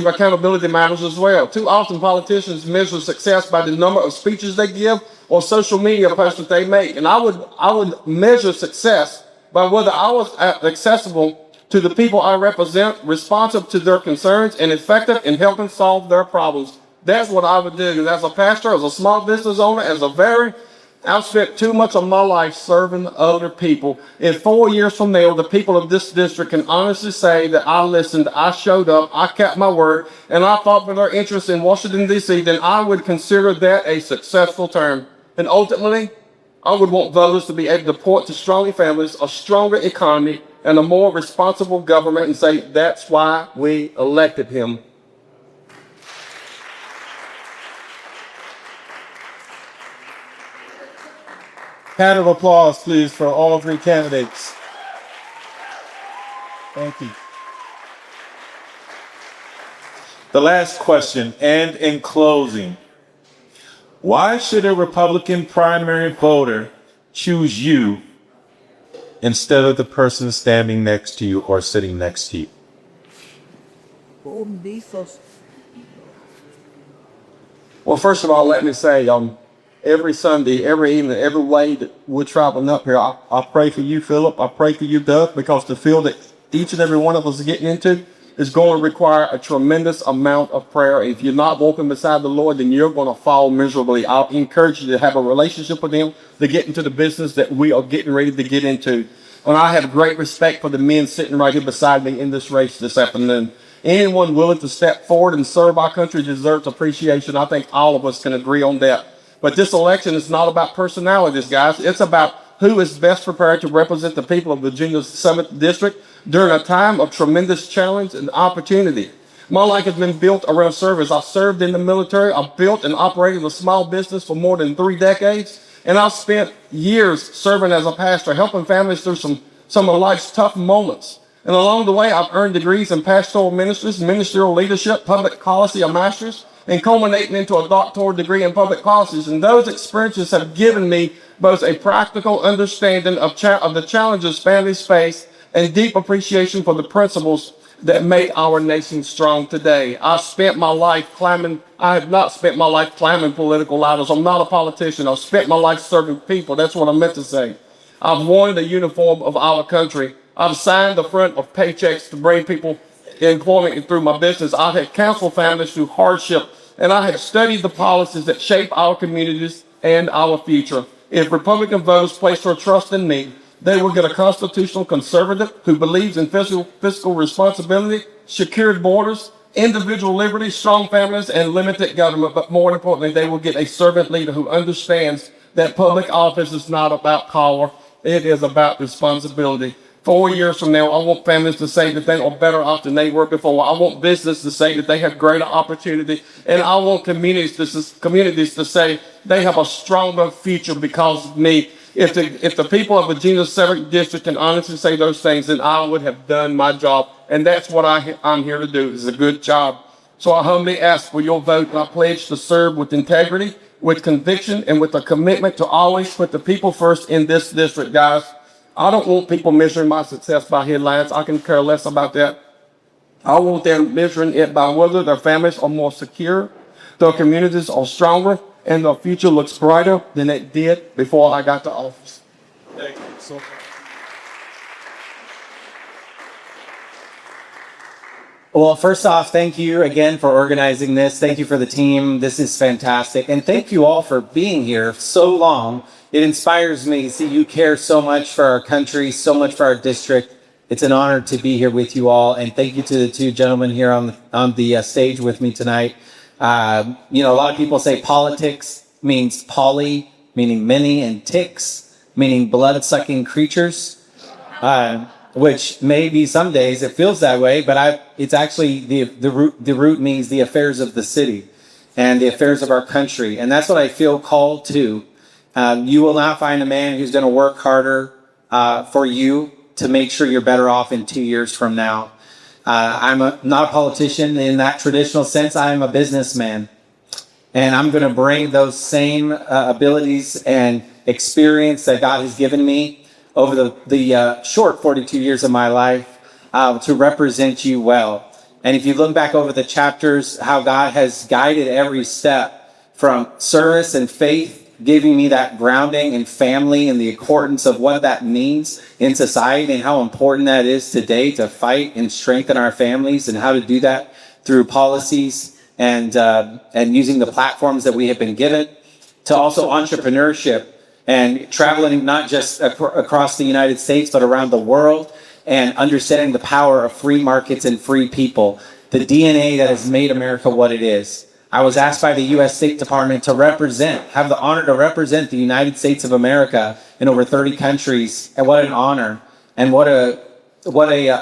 accountability matters as well. Too often politicians measure success by the number of speeches they give or social media posts that they make. And I would measure success by whether I was accessible to the people I represent, responsive to their concerns, and effective in helping solve their problems. That's what I would do. And as a pastor, as a small business owner, as a veteran, I've spent too much of my life serving other people. In 4 years from now, the people of this district can honestly say that I listened, I showed up, I kept my word, and I fought for their interests in Washington, D.C., then I would consider that a successful term. And ultimately, I would want voters to be able to point to stronger families, a stronger economy, and a more responsible government and say, that's why we elected him. Round of applause, please, for all three candidates. Thank you. The last question, and in closing, why should a Republican primary voter choose you instead of the person standing next to you or sitting next to you? Well, first of all, let me say, every Sunday, every evening, every way that we're traveling up here, I pray for you, Philip. I pray for you, Doug, because the field that each and every one of us is getting into is going to require a tremendous amount of prayer. If you're not walking beside the Lord, then you're going to fall miserably. I'll encourage you to have a relationship with Him to get into the business that we are getting ready to get into. And I have great respect for the men sitting right here beside me in this race this afternoon. Anyone willing to step forward and serve our country deserves appreciation. I think all of us can agree on that. But this election is not about personalities, guys. It's about who is best prepared to represent the people of Virginia's 7th District during a time of tremendous challenge and opportunity. My life has been built around service. I've served in the military. I've built and operated a small business for more than 3 decades. And I've spent years serving as a pastor, helping families through some of life's tough moments. And along the way, I've earned degrees in pastoral ministries, ministerial leadership, public policy, a master's, and culminating into a doctoral degree in public policies. And those experiences have given me both a practical understanding of the challenges families face and deep appreciation for the principles that make our nation strong today. I have not spent my life climbing political ladders. I'm not a politician. I've spent my life serving people. That's what I meant to say. I've worn the uniform of our country. I've signed the front of paychecks to bring people employment through my business. I have counseled families through hardship, and I have studied the policies that shape our communities and our future. If Republican voters place their trust in me, they will get a constitutional conservative who believes in fiscal responsibility, secured borders, individual liberty, strong families, and limited government. But more importantly, they will get a servant leader who understands that public office is not about power. It is about responsibility. 4 years from now, I want families to say that they are better off than they were before. I want business to say that they have greater opportunity. And I want communities to say they have a stronger future because of me. If the people of Virginia's 7th District can honestly say those things, then I would have done my job. And that's what I'm here to do. It's a good job. So I humbly ask for your vote, and I pledge to serve with integrity, with conviction, and with a commitment to always put the people first in this district, guys. I don't want people measuring my success by headlines. I can care less about that. I want them measuring it by whether their families are more secure, their communities are stronger, and their future looks brighter than it did before I got to office. Thank you so much. Well, first off, thank you again for organizing this. Thank you for the team. This is fantastic. And thank you all for being here so long. It inspires me to see you care so much for our country, so much for our district. It's an honor to be here with you all, and thank you to the two gentlemen here on the stage with me tonight. A lot of people say politics means poly, meaning many, and ticks, meaning blood-sucking creatures, which maybe some days it feels that way, but it's actually the root means the affairs of the city and the affairs of our country, and that's what I feel called to. You will not find a man who's going to work harder for you to make sure you're better off in 2 years from now. I'm not a politician in that traditional sense. I am a businessman. And I'm going to bring those same abilities and experience that God has given me over the short 42 years of my life to represent you well. And if you look back over the chapters, how God has guided every step from service and faith, giving me that grounding in family and the importance of what that means in society and how important that is today to fight and strengthen our families, and how to do that through policies and using the platforms that we have been given, to also entrepreneurship and traveling not just across the United States but around the world, and understanding the power of free markets and free people, the DNA that has made America what it is. I was asked by the U.S. State Department to have the honor to represent the United States of America in over 30 countries. And what an honor, and what a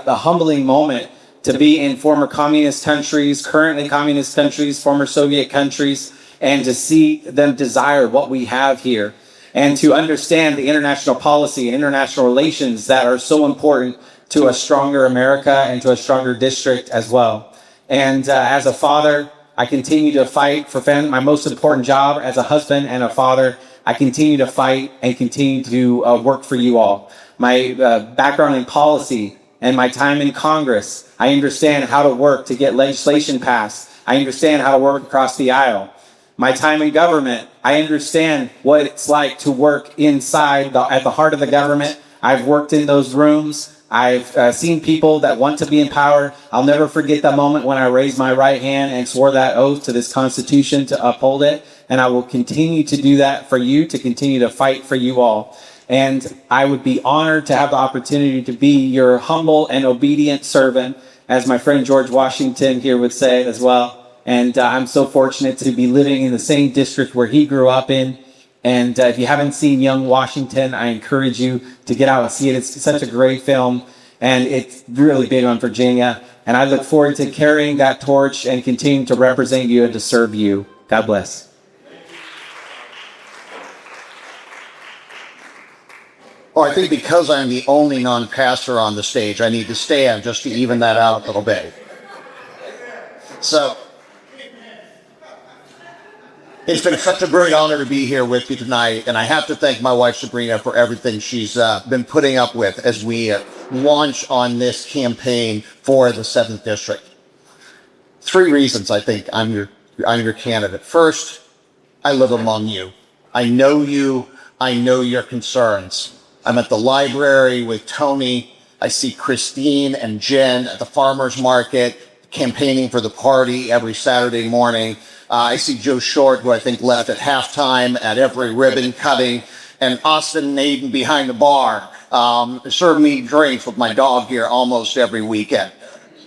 humbling moment to be in former communist countries, currently communist countries, former Soviet countries, and to see them desire what we have here, and to understand the international policy and international relations that are so important to a stronger America and to a stronger district as well. And as a father, I continue to fight for family. My most important job as a husband and a father, I continue to fight and continue to work for you all. My background in policy and my time in Congress, I understand how to work to get legislation passed. I understand how to work across the aisle. My time in government, I understand what it's like to work inside at the heart of the government. I've worked in those rooms. I've seen people that want to be in power. I'll never forget that moment when I raised my right hand and swore that oath to this Constitution to uphold it. And I will continue to do that for you, to continue to fight for you all. And I would be honored to have the opportunity to be your humble and obedient servant, as my friend George Washington here would say as well. And I'm so fortunate to be living in the same district where he grew up in. And if you haven't seen Young Washington, I encourage you to get out and see it. It's such a great film, and it's really big on Virginia. And I look forward to carrying that torch and continuing to represent you and to serve you. God bless. Well, I think because I'm the only non-pastor on the stage, I need to stand just to even that out a little bit. So, it's been such a great honor to be here with you tonight, and I have to thank my wife Sabrina for everything she's been putting up with as we launch on this campaign for the 7th District. 3 reasons I think I'm your candidate. First, I live among you. I know you. I know your concerns. I'm at the library with Tony. I see Christine and Jen at the farmers market, campaigning for the party every Saturday morning. I see Joe Short, who I think left at halftime at every ribbon cutting, and Austin and Aiden behind the bar serve me drinks with my dog here almost every weekend.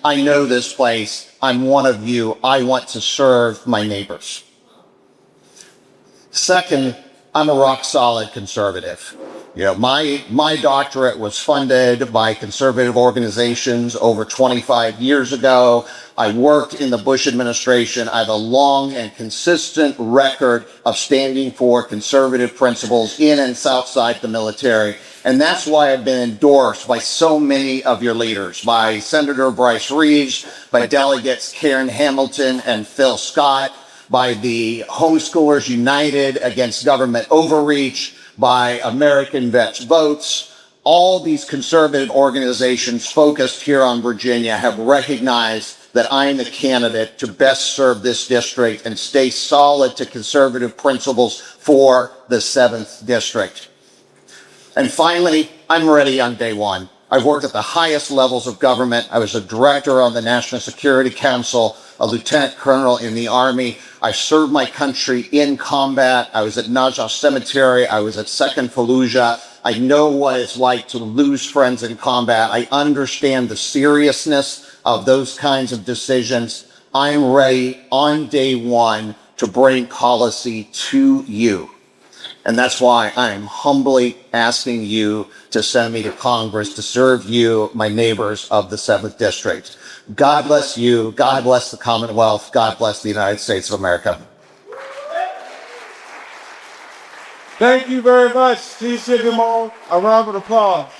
I know this place. I'm one of you. I want to serve my neighbors. Second, I'm a rock solid conservative. You know, my doctorate was funded by conservative organizations over 25 years ago. I worked in the Bush administration. I have a long and consistent record of standing for conservative principles in and outside the military. And that's why I've been endorsed by so many of your leaders, by Senator Bryce Reeves, by delegates Karen Hamilton and Phil Scott, by the Homeschoolers United Against Government Overreach, by American Vets Votes. All these conservative organizations focused here on Virginia have recognized that I am the candidate to best serve this district and stay solid to conservative principles for the 7th District. And finally, I'm ready on day one. I've worked at the highest levels of government. I was a director on the National Security Council, a lieutenant colonel in the Army. I served my country in combat. I was at Najaf Cemetery. I was at 2nd Fallujah. I know what it's like to lose friends in combat. I understand the seriousness of those kinds of decisions. I'm ready on day one to bring policy to you. And that's why I'm humbly asking you to send me to Congress to serve you, my neighbors of the 7th District. God bless you. God bless the Commonwealth. God bless the United States of America. Thank you very much. Please give them all a round of applause.